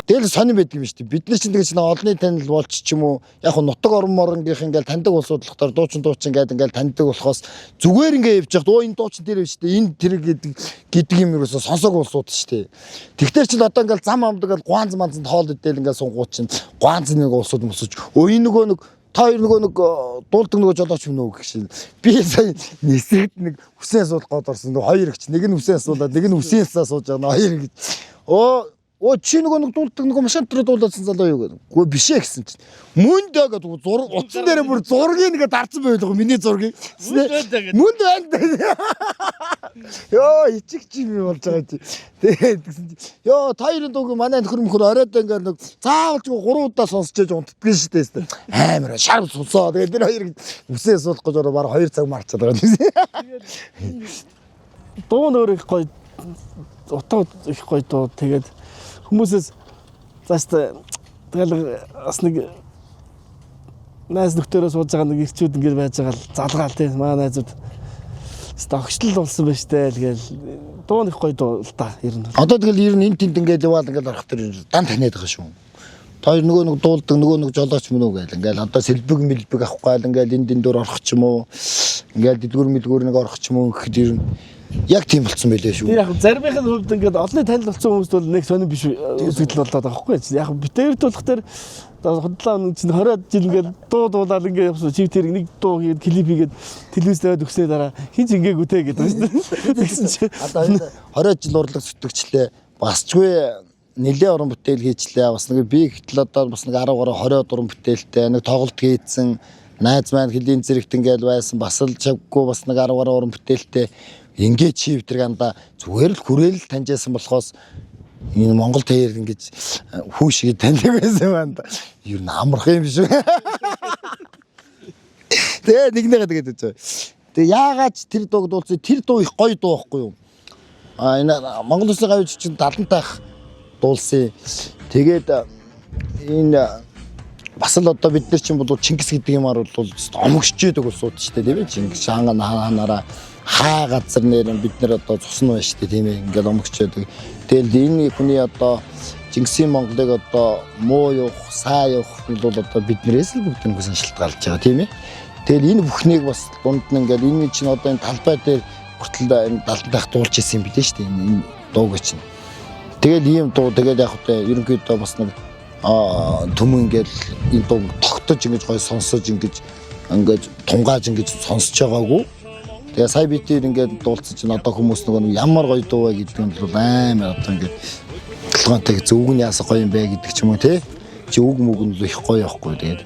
Тэгэл сонир байдаг юм шүү дээ. Бид нар чинь тэгэж нэг олонний танил болж ч юм уу яг нутаг орон моронгийнх ингээл таньдаг улсуудлахтаар дуучин ингээд ингээл таньдаг болохоос зүгээр ингээд явж яхад энэ дуучин тэр биш шүү дээ. Энэ тэр гэдэг юм ерөөсө сонсог улсууд шүү дээ. Тэгтэр чинь одоо ингээл зам амдаг ингээл гуанз манзанд хоол идэл ингээл сунгууд чинь гуанз нэг улсууд мөсөж энэ нөгөө нэг та хоёр нөгөө нэг дуулдаг нөгөө жолооч юм уу гэх шиг. Би сая нисэгд нэг үсэн асуулах гээд орсон. Хоёр ихч нэг нь үсэн асуулаад нэг нь үсэнсээ сууж байгаа. Хоёр гэж. Чи нөгөө нэг дуулдаг нөгөө машин дээр дуулсан залуу юу гэдэг. Үгүй биш ээ гэсэн чинь. Мөндөө гэдэг зураг утсан дээр бүр зургийг нэгэ дарсан байлгүй миний зургийг. Мөнд байна. Йоо ичиг чим болж байгаа чи. Тэгээд гэсэн чи. Йоо таарын дууг манай нөхөр оройд ингээд нэг заавалж 3 удаа сонсч яж унтдагэн шүү дээ. Амар шар сонсоо. Тэгээд тэр хоёр үсээ суулах гэж ороо баг 2 цаг марчаад байгаа юм. Дуу нөр их гоё утаа их гоё дуу. Тэгээд хүмүүсээс заастаа тэгэл бас нэг найз нөхдөөрөө сууж байгаа нэг ирчүүд ингэж байж байгаа л залгаал тийм маа найзууд огчлол болсон байж тээ тэгэл дуу нэг гоё дуу л та ер нь. Одоо тэгэл ер нь энэ тэнд ингэж яваал ингэж орох төр дан таниад байгаа шүү. Тэр нөгөө нэг дуулдаг нөгөө нэг жолооч мөн үү гээл ингээл одоо сэлбэг мэлбэг авахгүй л ингээл энэ дөр орох ч юм уу ингээл дэлгүр мэлгүр нэг орох ч юм уу гэхэд ер нь яг тийм болцсон байлээ шүү. Яг заримын хувьд ингээд олонний танил болсон хүмүүст бол нэг сонир биш үзэгдэл болоод байгаа байхгүй. Яг битээр дуулах тэр худлаа чинь 20 жил ингээд дуу дуулаад ингээд явсан. Чив тэр нэг дуу хийгээд клип хийгээд телевизд тавиад өгснээ дараа хинч ингээгүй те гэдэг шүү дээ. Одоо 20 жил урлаг зүтгэжлээ. Басчгүй нэлээ уран бүтээл хийчлээ. Бас нэг би гэтэл одоо бас нэг 10 20 уран бүтээлтэй нэг тоглолт хийцэн найз маань хөлийн зэрэгт ингээд байсан. Бас л чавгүй бас нэг 10 уран бүтээлтэй ингээд чи витрганда зүгээр л хүрээл таньжсэн болохоос энэ Монгол тээр ингэж хүн шиг таньдаг байсан байна. Юу н амарх юм биш үү? Тэгээ нэгнийгээ тэгээд байж. Тэгээ яагаад тэр дууг дуулсан? Тэр дуу их гоё дуу байхгүй юу? Энэ Монгол Улсын гавьч чинь 70-таах дуулсан. Тэгээд энэ бас л одоо бид нар чинь бол Чингис гэдэг юмар бол омогшж яадаг улсууд ч тийм ээ. Чингис хаан ханаараа хаа газар нэр бид нар одоо цусна байна шүү дээ тийм ээ. Ингээл омогч яадаг. Тэгэл энэ хүний одоо Чингисийн Монголыг одоо муу явах, сайн явах бол одоо биднээс л бүгднээс шилтгаалж байгаа тийм ээ. Тэгэл энэ бүхнийг бас дунд нь ингээл энэ чинь одоо энэ талбай дээр хүртэл энэ 70-даах дуулж ирсэн юм билээ шүү дээ. Энэ дууг чинь. Тэгэл ийм дуу тэгэл яг хөтэ ерөнхийдөө бас нэг төмөн ингээл энэ дуу тогтож ингэж гоё сонсож ингэж тунгааж ингэж сонсож байгаагүй. Тэгээ сая би тэр ингээд дуулцсан чинь одоо хүмүүс нөгөө ямар гоё дуу вэ гэдэг нь бол амар одоо ингээд толгойтой зөвг нь яасан гоё юм бэ гэдэг ч юм уу те. Чи үг мүг нь их гоё явахгүй тэгээд.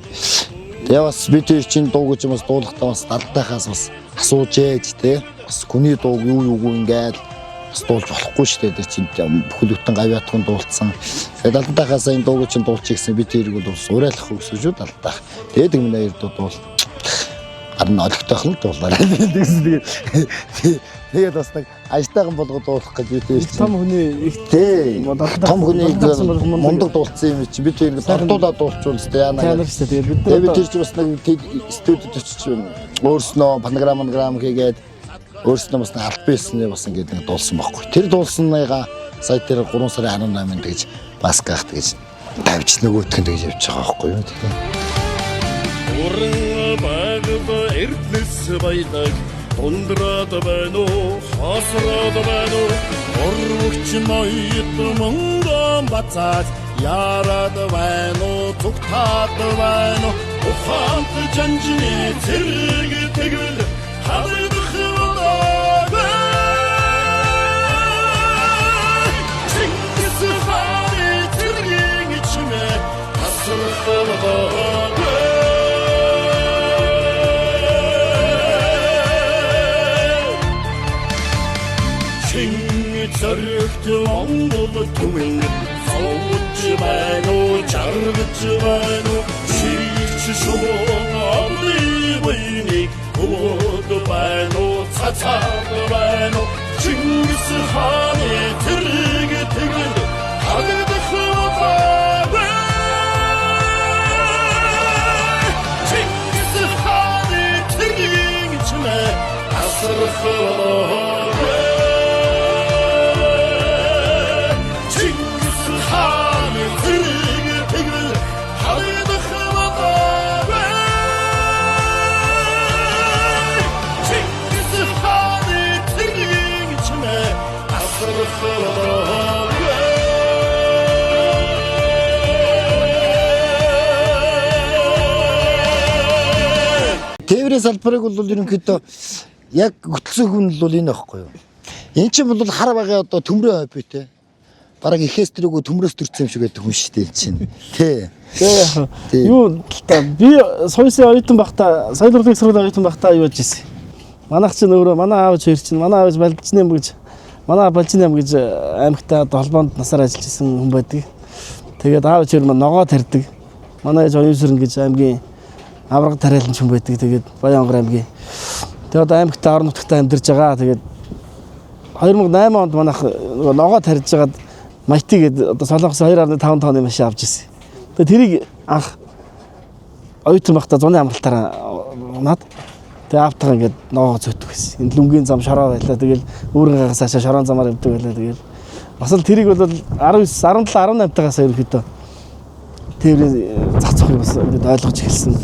Тэгээ бас би тэр чинь дуу гэж бас дуулахтаа бас 70-тахаас бас асууж ээж те. Бас хүний дуу юу ингээд бас дуулж болохгүй шүү дээ. Тэр чинь бүхэл бүтэн гавьяатхан дуулцсан. Тэгээ 70-тахаас энэ дууг чинь дуулчих гэсэн би тэрийг бол бас уриалах өгсөн шүү 70-тах. Тэгээд энэ хоёр дуу дуул арын олигтойх нь дуулаа. Тэгээд бас нэг ажтайхан болгоод дуулах гэж би том хүний их том хүний мундаг дуулсан юм чи бид ингэ дурдуулаад дуулчихвол тэ яана. Тэгээд бид тэр чинь бас нэг студид очиж өөрснөө панограм хийгээд өөрснөө бас альбисны бас ингэ нэг дуулсан байхгүй. Тэр дуулсаныгаа сая тэр 3 сарын 18-нд тэгж бас гахт гэж тавьж нөгөөтгөн тэгж явж байгаа байхгүй юу тийм. Эрдэнэс баялаг ундраад байна уу хасраад байна уу орвч ноёд мөнгөн бацаад яраад байна уу зүгтаад байна уу ухаант жанжны зэрэг тэгвэл хадах удаа Чингис хааны зэргийн ичмэ хасрах Зоригт Монгол түмэн савж байна уу жаргаж байна уу шигч шугуун авны войны хөөд байна уу цацаад байна уу Чингис хааны тэрэг тэгэл хадах удаа Чингис хааны тэрэг чимэ асрах Happy Тээврийн салбарыг бол ерөнхийдөө яг хөтлсөн хүн бол энэ байхгүй юу. Энд чинь бол хар багын одоо төмрөө хоббитэй. Бараг ихээс тэрүүгөө төмрөөс төрсэн юм шиг байдаг хүн шүү дээ энэ чинь. Тий. Тэгээ юу та би сойсын оюутан багтаа соёл урлагийн сургуулийн оюутан багтаа юу гэж ирсэн. Манайх чинь өөрөө манай аав хоёр чинь манай аав Балжин юм гэж манай Балжин юм гэж аймагтаа холбоонд насаар ажиллаж исэн хүн байдаг. Тэгээд аав хоёр маань ногоо тарьдаг. Манай ээж оюун гэж аймгийн авраг тариалан хүн байдаг. Тэгээд Баянгар аймгийн. Тэгээд одоо аймагтаа орон нутагтаа амьдарч байгаа. Тэгээд 2008 онд манайх ногоо тарьж байгаад Майти гэдэг одоо Солонгос 2.5 тонны машин авч ирсэн. Тэгээд тэрийг анх оюутан багтаа зуны амралтаараа унаад тэгээд автаа ингээд ногоо зөтөг гэсэн. Энд лүнгийн зам шороо байлаа. Тэгэл өөрөнгөө цаашаа шороон замаар явдаг байлаа. Тэгэл бас л тэрийг бол 19 17 18 тагаас ерөөхдөө тээврийн зах зохийг бас ингээд ойлгож эхэлсэн.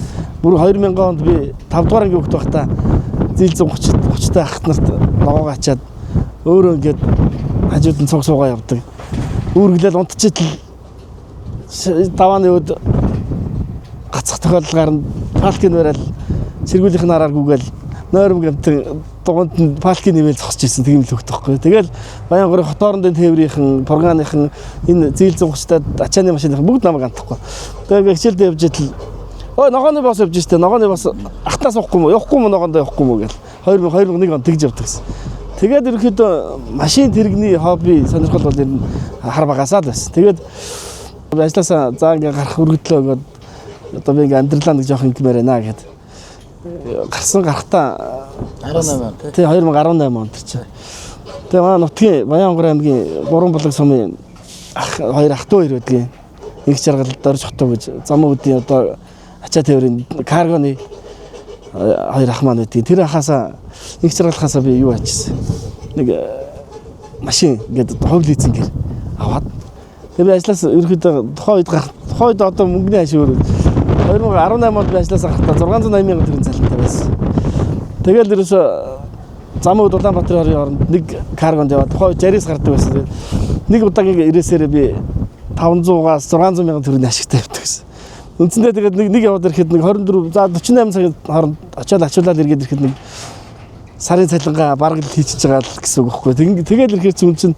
Бүр 2000 онд би 5 дугаар ангийн хөвгт байхдаа зил 130 та ахт нарт ногоог ачаад өөрөө ингээд хажууд нь цуг суугаа явдаг. Үүргэлэл унтчихэл давааны өд гацх тохиолдолгаар нь палкийн барайл сэргүүлийнх нь араар гүгээл нойром гэмтэн дугуйд нь палкийн нэвэл зогсож ирсэн тийм л хөвгт байхгүй. Тэгэл Баянгарын хот орондын тээврийнхэн, програмныхан энэ зил 130 та ачааны машиныхан бүгд намайг антахгүй. Тэгээ хичээлдээ явж идэл ой ногооны бос явж штэ ногооны бос ахтаас уухгүй мó явахгүй мó ногоондоо явахгүй мó гэл 2001 он тэгж явдаг гэсэн. Тэгээд ерөөхдөө машин тэрэгний хобби сонирхол бол ер нь хар багасаа л байсан. Тэгээд ажилласаа заа ингээ гарах өргөдлөө гээд одоо би ингээ амьдралаа нэг жоох ингэмээр байна гэд гарсан гарахтаа 18 он тий 2018 онд чи. Тэгээ манай нутгийн Баянгар аймгийн 3 булаг сумын хоёр ах トゥ хоёр байдгийн их жаргалд орж хотоо гэж зам үүдийн одоо ачаа тээврийн каргоны хоёр ах маань байдгийн тэр ахаасаа их жаргалхаасаа би юу ачсан нэг машин гэдэг ховл эзэнгээр аваад тэгээ би ажиллаас ерөөхдөө тухайн үед одоо мөнгөний хашиг өөр 2018 онд би ажиллаас гарахтаа 680 мянган төгрөгийн цалинтай байсан. Тэгэл ерөөсө зам үүд Улаанбаатарын хорийн оронд нэг каргонд яваад тухайн үед жарис гардаг байсан. Нэг удаагийн ирээсээрээ би 500-аас 600 мянган төгрөгийн ашигтай явдаг гэсэн. Үндсэндээ тэгээд нэг яваад ирэхэд нэг 24 за 48 цагийн хооронд очиад ачуулаад иргээд ирэхэд нэг сарын цалингаа бараг л хийчихэж байгаа л гэсэн үг байхгүй. Тэгээд ирэхээр зүн чинь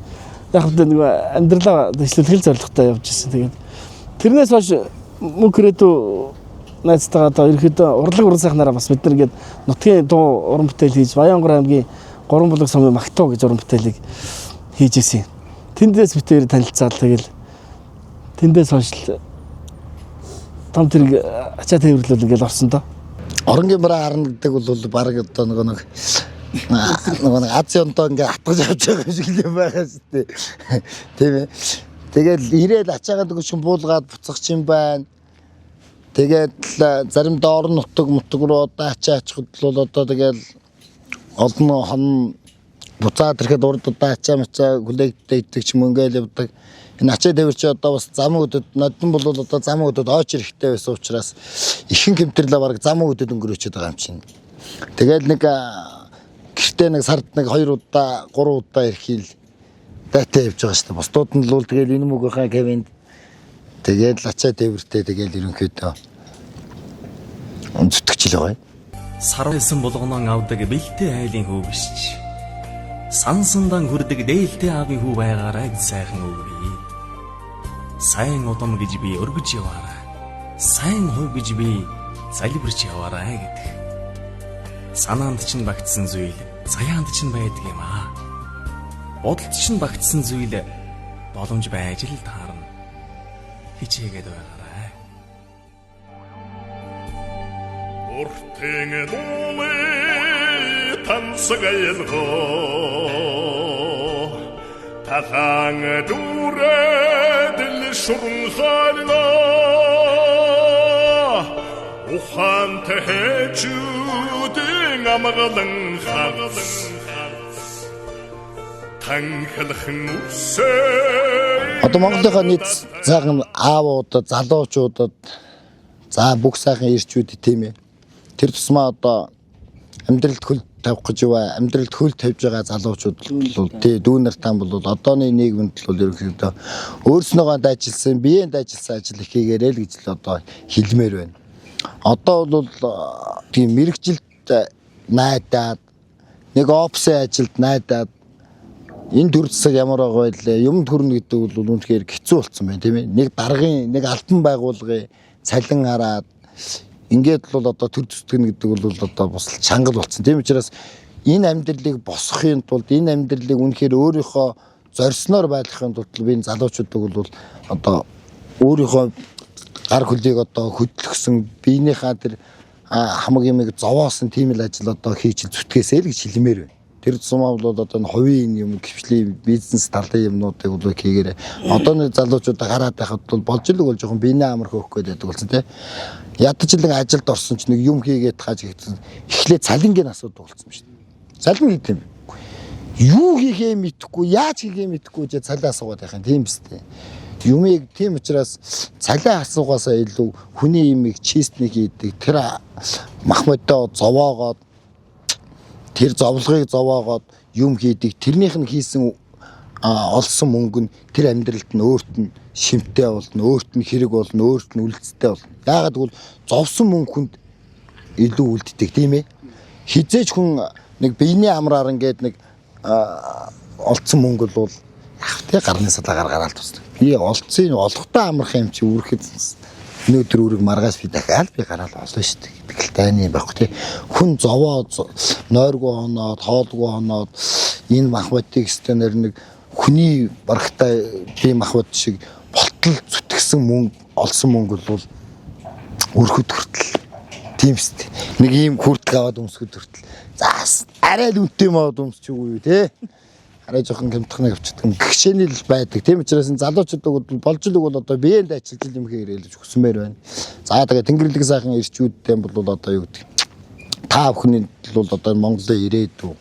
яг л нэг амьдралаа дэвшлэл зорилготой явж ирсэн. Тэгээд тэрнээс хойш мөнгөрөөдөө найзтайгаа одоо ерөөхдөө урлаг уран сайхнаараа бас бид нар ингээд нутгийн дуу уран бүтээл хийж Баянгар аймгийн 3 булаг сумын Магтуу гэж уран бүтээлийг хийж ирсэн. Тэндээс битээр танилцаад тэгэл тэндээс хойш том тэрэг ачаа тээвэрлэл ингээд орсон доо. Оронгийн бараа харна гэдэг бол баг одоо нэг Азийн онтоо ингээд атгаж авч байгаа шиг юм байгаа шүү дээ. Тийм ээ. Тэгэл ирээл ачаагаа дэгшин буулгаад буцах юм байна. Тэгээд заримдаа орон нутаг руу одоо ачаа ачихд бол одоо тэгэл олон хон буцаад ирэхэд урд одоо ачаа мачаа хүлээгддэг идэх ч юм ингээл явдаг. Энэ ачаа тээвэрч одоо бас зам өдөд нодон бол одоо зам өдөд ойч эрэхтэй байсан учраас ихэнх хэмтэрлээ бараг зам өдөд өнгөрөөчөд байгаа юм чинь. Тэгэл нэг гэртээ нэг сард нэг 2 удаа 3 удаа ирэхийл дайтай явж байгаа шүү дээ. Бусдууд нь л тэгэл энэ мөгийнхаа кавинд тэгэл ачаа тээвэртэй тэгэл ерөнхийдөө өнцөтгчл байгаа. Сарвсан болгоноон авдаг бэлтэй айлын хүү бишч. Сансандан хүрдэг дээлтэй аавын хүү байгаарай гэж сайхан өгвээ. Сайн удам гэж би өргөж яваарай. Сайн хувь гэж би залбирч яваарай гэдэг. Санаанд чинь багтсан зүйл цаяанд чинь байдаг юм аа. Бодолд чинь багтсан зүйл боломж байж л таарна. Хичээгээд байгаарай. Уртэн дуулы тансгаялго тахан дүрэдэл шурхална ухан тэчүүдэн амгалан хагас танхалхан үсээ. Одоо Монголынхаа нийт сайхан аавуудад, залуучуудад за бүх сайхан ирчүүд тийм ээ. Тэр тусмаа одоо амьдралд тавих гэж амьдралд хөл тавьж байгаа залуучууд бол тий дүү нартаа бол одооны нийгэмд бол ерөнхийдөө өөрснөөгөө дайжилсан, биеэнд дайжилсан ажил их хийгээрэй л гэж л одоо хэлмээр байна. Одоо бол тийм мэрэгжилт найдаад нэг офисын ажилд найдаад энэ төр засаг ямар байгаа байлээ юм төрнө гэдэг бол үнэхээр хэцүү болсон байна тийм ээ. Нэг даргын нэг албан байгууллагын цалин хараад ингээд бол одоо төр зүтгэн гэдэг бол одоо бас чангал болсон. Тийм учраас энэ амьдралыг босгохын тулд энэ амьдралыг үнэхээр өөрийнхөө зорьсноор байлгахын тулд би энэ залуучуудыг бол одоо өөрийнхөө гар хөлийг одоо хөдлөсөн биенийхээ тэр хамаг юмыг зовоосон тийм л ажил одоо хийж зүтгээсэй л гэж хэлмээр байна. Тэр зумаа бол одоо энэ хувийн юм гэрчлийн бизнес талын юмнуудыг бол хийгээрээ одооны залуучуудаа хараад байхад бол болж л жоохон биенээ амар хөөх гэдэг болсон тийм. Ядчлан ажилд орсон ч нэг юм хийгээд тааж ихсэн эхлээ цалингийн асуудал болсон юм шүү дээ. Цалин хийх юм. Юу хийхээ мэдэхгүй, яаж хийхээ мэдэхгүй ч цалин асуугаад байх юм тийм биз дээ. Юмыг тийм учраас цалин асуугаасаа илүү хүний имийг чистник хийдэг тэр махмодоо зовоогоод тэр зовлогыг зовоогоод юм хийдэг тэрнийх нь хийсэн олсон мөнгө нь тэр амьдралд нь өөрт нь шимтээ болно, өөрт нь хэрэг болно, өөрт нь үлдэлттэй болно. Яагаад гэвэл зовсон мөнгө хүнд илүү үлддэг тийм ээ. Хизээч хүн нэг биений амраар ингээд нэг олцсон мөнгө бол яг тэ гарны салагаар гараалт тусдаг. Би олцсон олохтой амрах юм чи үргэхэд өнөөдөр үрэг маргаас би дахиад би гараал олно шүү дээ. Тэгэл тайны юм байхгүй тий. Хүн зовоо нойргоо хоноод, хоолгоо хоноод энэ махбодыг стенэр нэг хүний барагтай би махбод шиг болтол зүтгсэн мөнгө олсон мөнгө бол өрхөд хүртэл тийм шүү дээ. Нэг ийм хүртэл аваад өмсгөд хүртэл. За арай л үнэтэй мод өмсчихгүй юу тий. Арай жоохон гэмтхнаа явчихдаг юм гихшэний л байдаг. Тийм учраас энэ залуучууд болж л бол одоо биеэнд ажиллаж юм хийрээ л хүсмээр байна. За тэгээ Тэнгэрлэг сайхан ирчүүдтэй бол одоо юу гэдэг. Та бүхний бол одоо Монголын ирээдүй.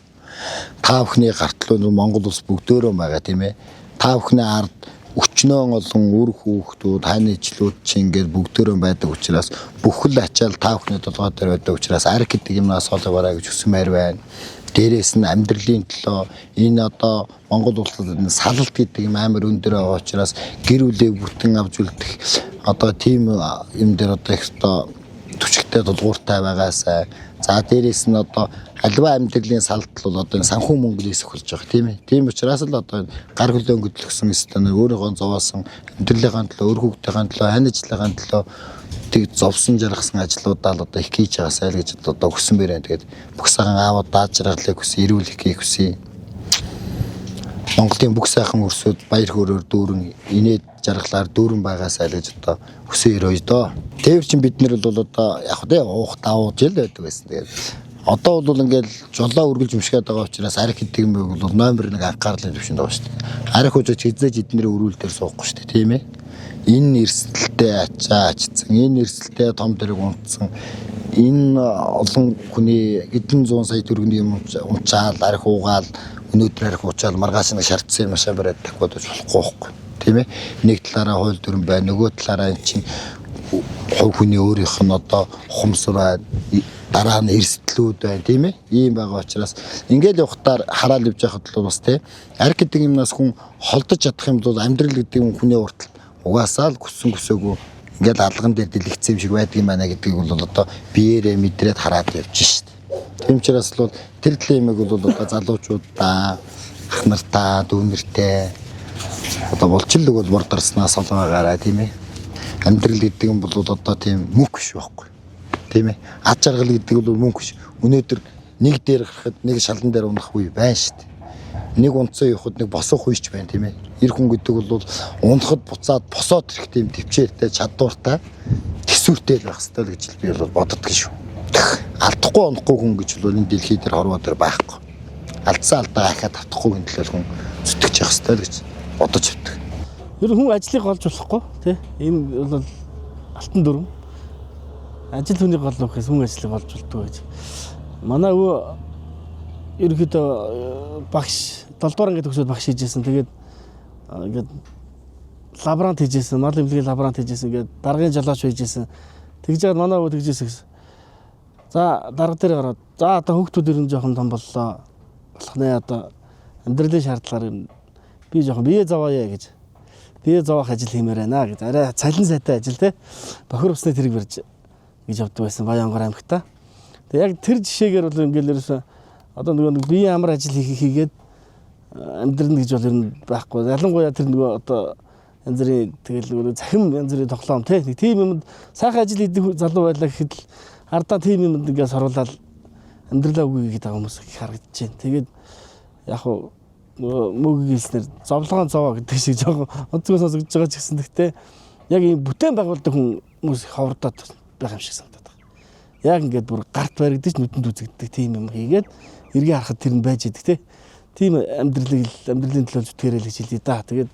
Та бүхний гартал Монгол улс бүгдөө байгаа тийм ээ. Та бүхний ард өчнөө олон үр хүүхдүүд, хань ижлүүд чинь ингээд бүгдөө байдаг учраас бүхэл ачаал та бүхний толгой дээр байдаг учраас арх гэдэг юмнаас олоогоорой гэж хүсмээр байна. Дээрээс нь амьдралын төлөө энэ одоо Монгол улсад салалт гэдэг юм амар өндөр байгаа учраас гэр бүлийг бүтэн авч үлдэх одоо тийм юм дээр одоо их одоо түвшигтэй дулууртай байгаасай. За дээрээс нь одоо альва амьдралын салалт бол одоо санхүү мөнгөлөөс эхэлж байгаа тийм ээ. Тийм учраас л одоо гар хөлөө өнгөдлөсөн стан өөрийнхөө зовоосон амьдралын төлөө, өр хүүхдийн төлөө, хань ажлын төлөө тэг зовсон жаргасан ажлуудаа л одоо их хийж байгаа сайл гэж одоо хүсэн бэрэн. Тэгээд бүх сайхан аавууд дааж жаргалыг хүсэн, эрүүл ихийг хүсэн. Монголын бүх сайхан өрсөд баяр хөөрөөр дүүрэн инээд жаргалаар дүүрэн байгаа сайл гэж одоо хүсэн өрөөж доо. Тээвэр чин бид нар бол одоо яг тэ уух давууж л байдаг байсан. Тэгээд одоо бол ингээл жолоо үргэлж өмшгээд байгаа учраас арх гэдэг юм бол номер 1 анхаарлын төвшөнд байгаа шүү дээ. Арх хожиж хэзээ ч эднэрийн өрүүл дээр суухгүй шүү дээ, тийм ээ. Энэ эрсдэлтэй ачаачсан, энэ эрсдэлтэй том дэрэг унтсан, энэ олон хүний эдэн 100 сая төгрөгийн юм унчаал, арх уугаал, өнөөдөр арх уучаал маргааш нэг шаардсан юм ашаа бариад такбод болохгүй байхгүй. Тийм ээ. Нэг талаараа хууль дүрэн байна, нөгөө талаараа эн чинь хувь хүний өөрийнх нь одоо ухамсар дараа нь эрсдлүүд байна тийм ээ. Ийм байгаа учраас ингээл явахтаар хараал явж байхад л бас тийм арх гэдэг юмнаас хүн холдож чадах юм бол амьдрал гэдэг юм хүний уртал угаасаа л хүссэн хүсээгүй ингээл алган дээр дэлгэцсэн юм шиг байдаг юм байна гэдгийг бол одоо биеэрээ мэдрээд хараад явж шít. Тийм учраас л тэр төлөв юмэг бол одоо залуучуудаа ах нартаа дүүнэртэй одоо болчлог бол бордарснаас олгоогаараа тийм ээ. Амьдрал гэдэг юм бол одоо тийм мөнх биш байхгүй. Тийм ээ. Ад жаргал гэдэг бол мөнх биш. Өнөөдөр нэг дээр гарахад нэг шалан дээр унах үе байна шүү дээ. Нэг унцсан явахад нэг босох үеч байна тийм ээ. Ир хүн гэдэг бол унахад буцаад босоод ирэх тийм төвчээртэй чадвартай төсвөртэй байх хэрэгтэй л гэж би бол боддог шүү. Алдахгүй унахгүй хүн гэж бол энэ дэлхий дээр хорвоо дээр байхгүй. Алдсан алдаа ахаад авахгүй гэн төлөөл хүн зүтгэж явах хэрэгтэй л гэж бодож явдаг. Ер нь хүн ажлыг олж болохгүй тий. Энэ бол алтан дүрм. Ажил хүнийг гол нөхөөс хүн ажлыг олж болдог гэж. Манай өвөө ерөөдөө багш 7 дугаар ангид төгсөөд багш хийжсэн. Тэгээд ингээд лаборант хийжсэн, мал эмнэлгийн лаборант хийжсэн. Ингээд даргын жолооч хийжсэн. Тэгж яагаад манай өвөө тэгжсэн гэсэн. За дарга дээр ороод за одоо хүүхдүүд ер нь жоохон том боллоо. Болох нэ одоо амьдралын шаардлагаар би жоохон бие зовоё гэж. Бие зовоох ажил хиймээр байна гэж. Арай цалин сайтай ажил те. Бохир усны тэрэг барьж гэж явдаг байсан Баянгор аймагта. Тэгээ яг тэр жишээгээр бол ингээл ерөөсө одоо нөгөө бие амар ажил хийгээд амьдрын гэж бол ер нь байхгүй. Ялангуяа тэр нөгөө одоо янз бүрийн тэгэл нөгөө захим янз бүрийн тоглоом те. Нэг тийм юмд сайхан ажил хийдэг залуу байлаа гэхэд л ардаа тийм юмд ингээд соруулаад амьдралаа үгүй гэдэг хүмүүс их харагдаж байна. Тэгээд яг хуу мөгийснэр зовлогоон зовоо гэдэг шиг жоохон онцгой сонсогдож байгаа ч гэсэн гэхдээ яг ийм бүтээн байгуулдаг хүмүүс ховрдоод байгаа юм шиг санагдаад байна. Яг ингээд бүр гарт баригдаж нүдэнд үзэгддэг тийм юм хийгээд эргээ харахад тэр нь байж идэг те. Тийм амьдралын төлөө зүтгэрэл гэж хэлээ да. Тэгээд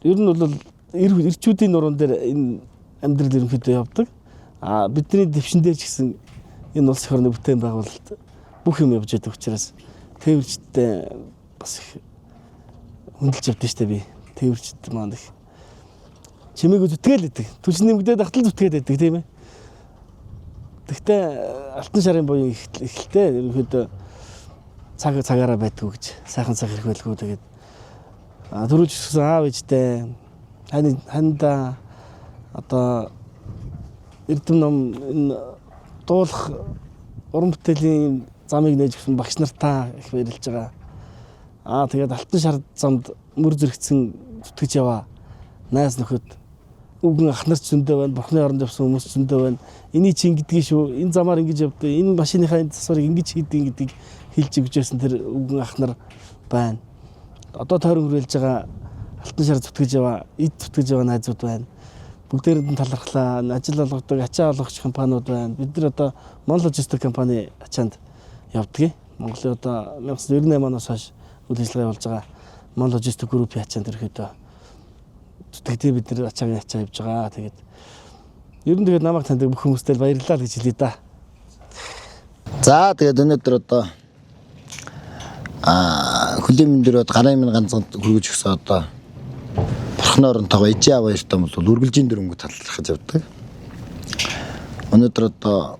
ер нь бол эрчүүдийн нуруунд дээр энэ амьдрал ерөнхийдөө явдаг. Бидний дэвшин дээр ч гэсэн энэ улс орны бүтээн байгуулалт бүх юм явж байгаа учраас тээвэрчтэй бас их хөндлөж явдсан шүү дээ би. Тээвэрчд маань их чимээгүй зүтгээл өгдөг. Түлш нэмгдээд ахтал зүтгээд өгдөг тийм ээ. Гэхдээ алтан шарын буян ихтэй ерөнхийдөө цагаараа байдгүй гэж сайхан цаг хэрэг байлгүй тэгээд дөрөж өссөн аав ээжтэй ханда одоо эрдэм ном энэ дуулах уран бүтээлийн замыг нээж өгсөн багш нартаа их баярлж байгаа. Тэгээд алтан шар замд мөр зэрэгцэн зүтгэж яваа. Найз нөхөд үгэн ах нарт зөндөө байна. Бурхны оронд явсан хүмүүс зөндөө байна. Эний чинь ингэдгийг шүү. Энэ замаар ингэж явдаг. Энэ машиныхаа энэ засварыг ингэж хийдэг гэдгийг хэлж өгчээсэн тэр үгэн ах нар байна. Одоо тойрон хүрээлж байгаа алтан шар зүтгэж яваа, эд зүтгэж яваа найзууд байна. Бүгдээрэнд нь талархлаа. Ажил олгодог, ачаа олгогч компаниуд байна. Бид нар одоо Мон логистик компани ачаанд явдаг. Монголын одоо 1998 оноос хойш үйл ажиллагаа явуулж байгаа Мон логистик группийн ачаанд ирэхэд зүтгэдээ бид нар ачаагийн ачаа явж байгаа. Тэгээд ер нь тэгээд намайг таньдаг бүх хүмүүстээ баярлалаа гэж хэлье да. За тэгээд өнөөдөр одоо хөлийн мэндэрүүд гарын минь ганцхан хүргэж өгсөн одоо Бурхны оронтойгоо ижээ аваа эртээ бол үргэлжийн дөрөнгө талархаж явдаг. Өнөөдөр одоо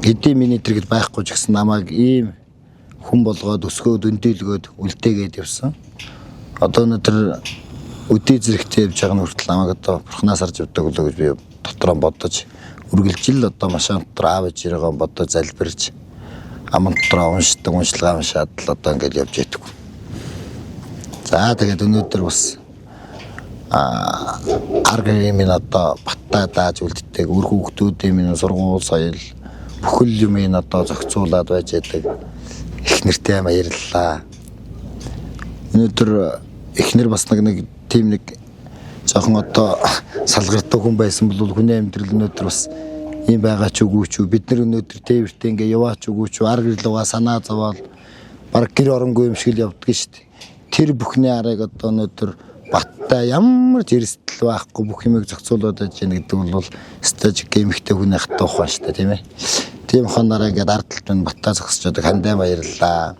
эдийн миний тэрэгд байхгүй ч гэсэн намайг ийм хүн болгоод өсгөөд өндөлгөөд үлдээгээд явсан. Одоо өнөөдөр өдий зэрэгтэй явж байгаа нь хүртэл намайг одоо Бурхнаас арж явдаг болоо гэж би дотроо бодож үргэлжил одоо машин дотор аав ээжээрээ бодож залбирч аман дотроо уншдаг уншлагаа уншаад л одоо ингээд явж яддаг. За тэгээд өнөөдөр бас аргын минь одоо баттай дааж үлддэг үр хүүхдүүдийн минь сургууль соёл бүхэл юм ин одоо зохицуулаад байж яддаг. Их нэртэй баярлалаа. Өнөөдөр эхнэр бас нэг тийм нэг жоохон одоо салгартай хүн байсан бол хүний амьдрал өнөөдөр бас ийм байгаа ч үгүй ч бид нар өнөөдөр тээвэртэй ингээ яваач үгүй ч арга ирлугаа санаа зовоол баг гэр оронгүй юм шиг л явдаг шүү дээ. Тэр бүхний арыг одоо өнөөдөр баттай ямар ч эрсдэл байхгүй бүх юмыг зохицуулаад байж гэнэ гэдэг бол стаж геймхтэй хүн ахтай ухаан шүү дээ тийм ээ. Тийм ухаанаараа ингээд ард талд нь баттай зогсож байгаа хандаа баярлалаа.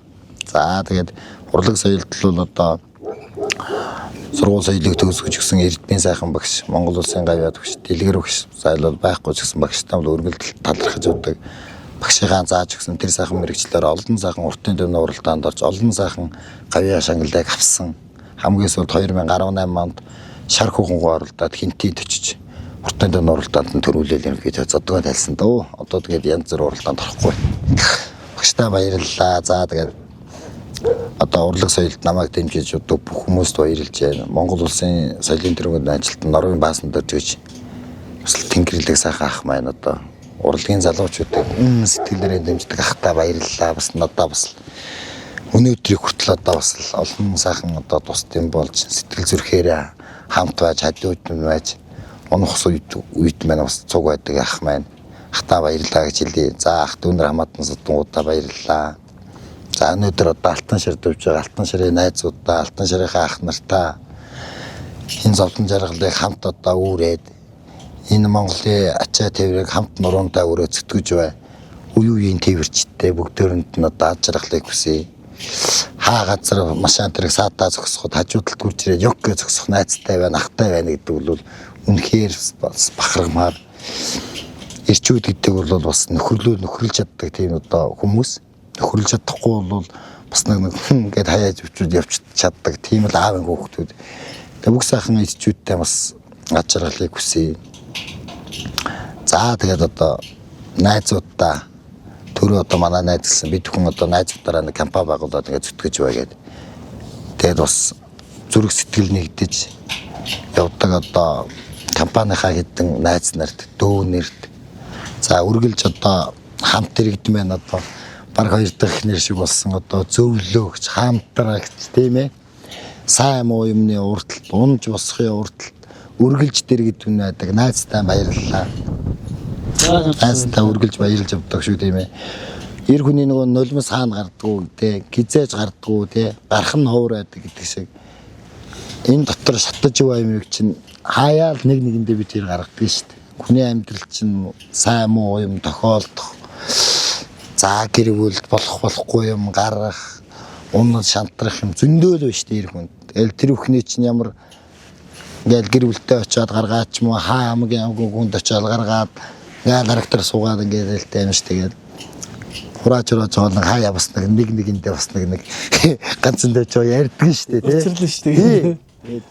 За тэгээд урлаг соёлд бол одоо сургууль соёлыг төгсгөж гисэн эрдмийн сайхан багш, Монгол улсын гавьяа багш, дэлгэр багш зайлал байхгүй ч гэсэн багштай бол өргөлдөлт талархаж явдаг. Багшийнхаа зааж гисэн тэр сайхан мэрэгчлэр олон сайхан уртын дэвний уралдаанд орж олон сайхан гавьяа шангилдаг авсан. Хамгийн сүүлд 2018 онд шар хүүхэнгөө оролдоод хинтийн төчиж уртын дэвний уралдаанд нь төрүүлэл юм гэж зодгоо тайлсан дөө. Одоо тэгээд янз бүр уралдаанд орохгүй. Багштай баярлалаа. За тэгээд одоо урлаг соёлд намайг дэмжиж одоо бүх хүмүүст баярлж байна. Монгол улсын соёлын төрөмөнд ажилтан Норвегийн баасан дээр тэгж бас тэнгэрлэг сайхан ах маань одоо урлагийн залуучуудыг сэтгэлээрээ дэмждэг ахтай баярлалаа. Бас надаа бас өнөөдрийг хүртэл одоо бас олон сайхан одоо тусд юм болж сэтгэл зүрхээрээ хамт байж хадууд байж унах үед маань бас цуг байдаг ах маань ахтай баярлалаа гэж хэлье. За ах дүүнэр хамаатан судангуудаа баярлалаа. За өнөөдөр одоо алтан шар дөвж байгаа алтан шарын найзуудаа, алтан шарынхаа ах нартаа энэ зовлон жаргалыг хамт одоо үүрээд энэ Монголын ачаа тээврийг хамт нуруунтай өрөө зөтгөж бай. Үе үеийн тээвэрчтэй бүгдөөрэнд нь одоо аж жаргалыг хүсье. Хаа газар машин тэрэг саатаа зогсоход хажуудалд гүрж ирээд ёг гэж зогсох найзтай байна, ахтай байна гэдэг бол үнэхээр бахархмаар. Ирчүүд гэдэг бол бас нөхөрлөж чаддаг тийм одоо хүмүүс. Нөхөрлөж чадахгүй бол бас нэг ингээд хаяаж өвчүүд явж чаддаг тийм л аавын хүүхдүүд. Тэгээ бүх сайхан ирчүүдтэй бас аж аргалыг хүсье. За тэгээд одоо найзуудаа түрүү одоо манай найз гэсэн бид хүн одоо найзуудаараа нэг компани байгуулад ингээд зүтгэж байгаад тэгээд бас зүрх сэтгэл нэгдэж явдаг одоо компанийнхаа хэдэн найз нарт дүүнэрт за үргэлж одоо хамт иргэдэн байна одоо баг 2 дахь ихнэр шиг болсон одоо зөвлөөгч хамтрагч тийм ээ сайн муу юмны урталт унж босхын урталт үргэлж дэргэдэн байдаг найзтай баярлалаа. Найзтай үргэлж баярлж явдаг шүү тийм ээ. Ир хүний нөгөө нулимс хаана гардггүй те гизээж гардггүй те гарах нь ховор байдаг гэдэг шиг энэ дотор шатаж байгаа юмыг чинь хаяал нэг нэгэндээ би тэр гаргадаг шүү дээ. Хүний амьдрал чинь сайн муу юм тохиолдох за гэр бүл болохгүй юм гарах унаад шантрах юм зөндөө л байна шүү дээ ир хүнд. Тэгэл тэр бүхний чинь ямар ингээл гэр бүлтэй очиад гаргаач мó хаа хамгийн хүнд очиад гаргаад ингээл характер суугаад ингээл таймш тэгээд хураач жоон хаяа бас нэг нэгэндээ бас нэг ганцандаа ч ярьдаг шүү дээ тий. Өцөрлөө шүү дээ.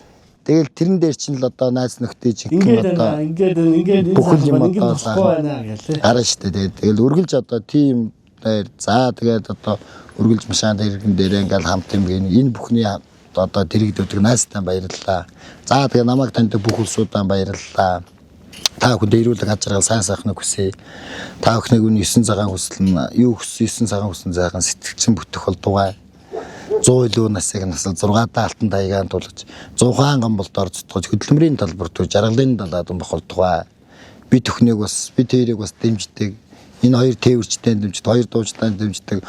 Тэгэл тэрэн дээр чинь л одоо найз нөхдөй жинхэнэ одоо ингээд бүхэл юм одоо байна гэх лээ. гарна шүү дээ. Тэгэл үргэлж одоо тийм дээр за тэгээд одоо үргэлж машаанд иргэн дээр ингээл хамт юм гин энэ бүхний одоо дэрэгдүүдэг найзтай баярлалаа. За тэгээ намайг таньдаг бүх улсуудаа баярлалаа. Та бүхэнд эрүүл аж аргал сайн сайхныг хүсье. Та бүхнийг үн 9 цагаан хүсэл нь юу хүссэн 9 цагаан хүссэн сайхан сэтгцэн бүтэх болдугай. 100 илүү насыг насал 6-аад алтан даягаан тулж 100 гамболдоор зүтгэж хөдөлмөрийн талбар төж аргалын талаад бохолдугай. Би бүхнийг бас би тэрийг бас дэмждэг. Энэ хоёр тээвэрчтэй дэмждэг, хоёр дуучтай дэмждэг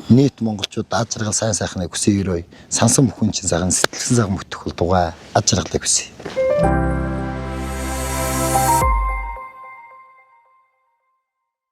нийт монголчууд аж аргал сайн сайхныг хүсье өрөө. Сансан бүхэн чинь сайхан сэтгэлсэн сайхан бүтэх болдугай. Аж аргалыг хүсье.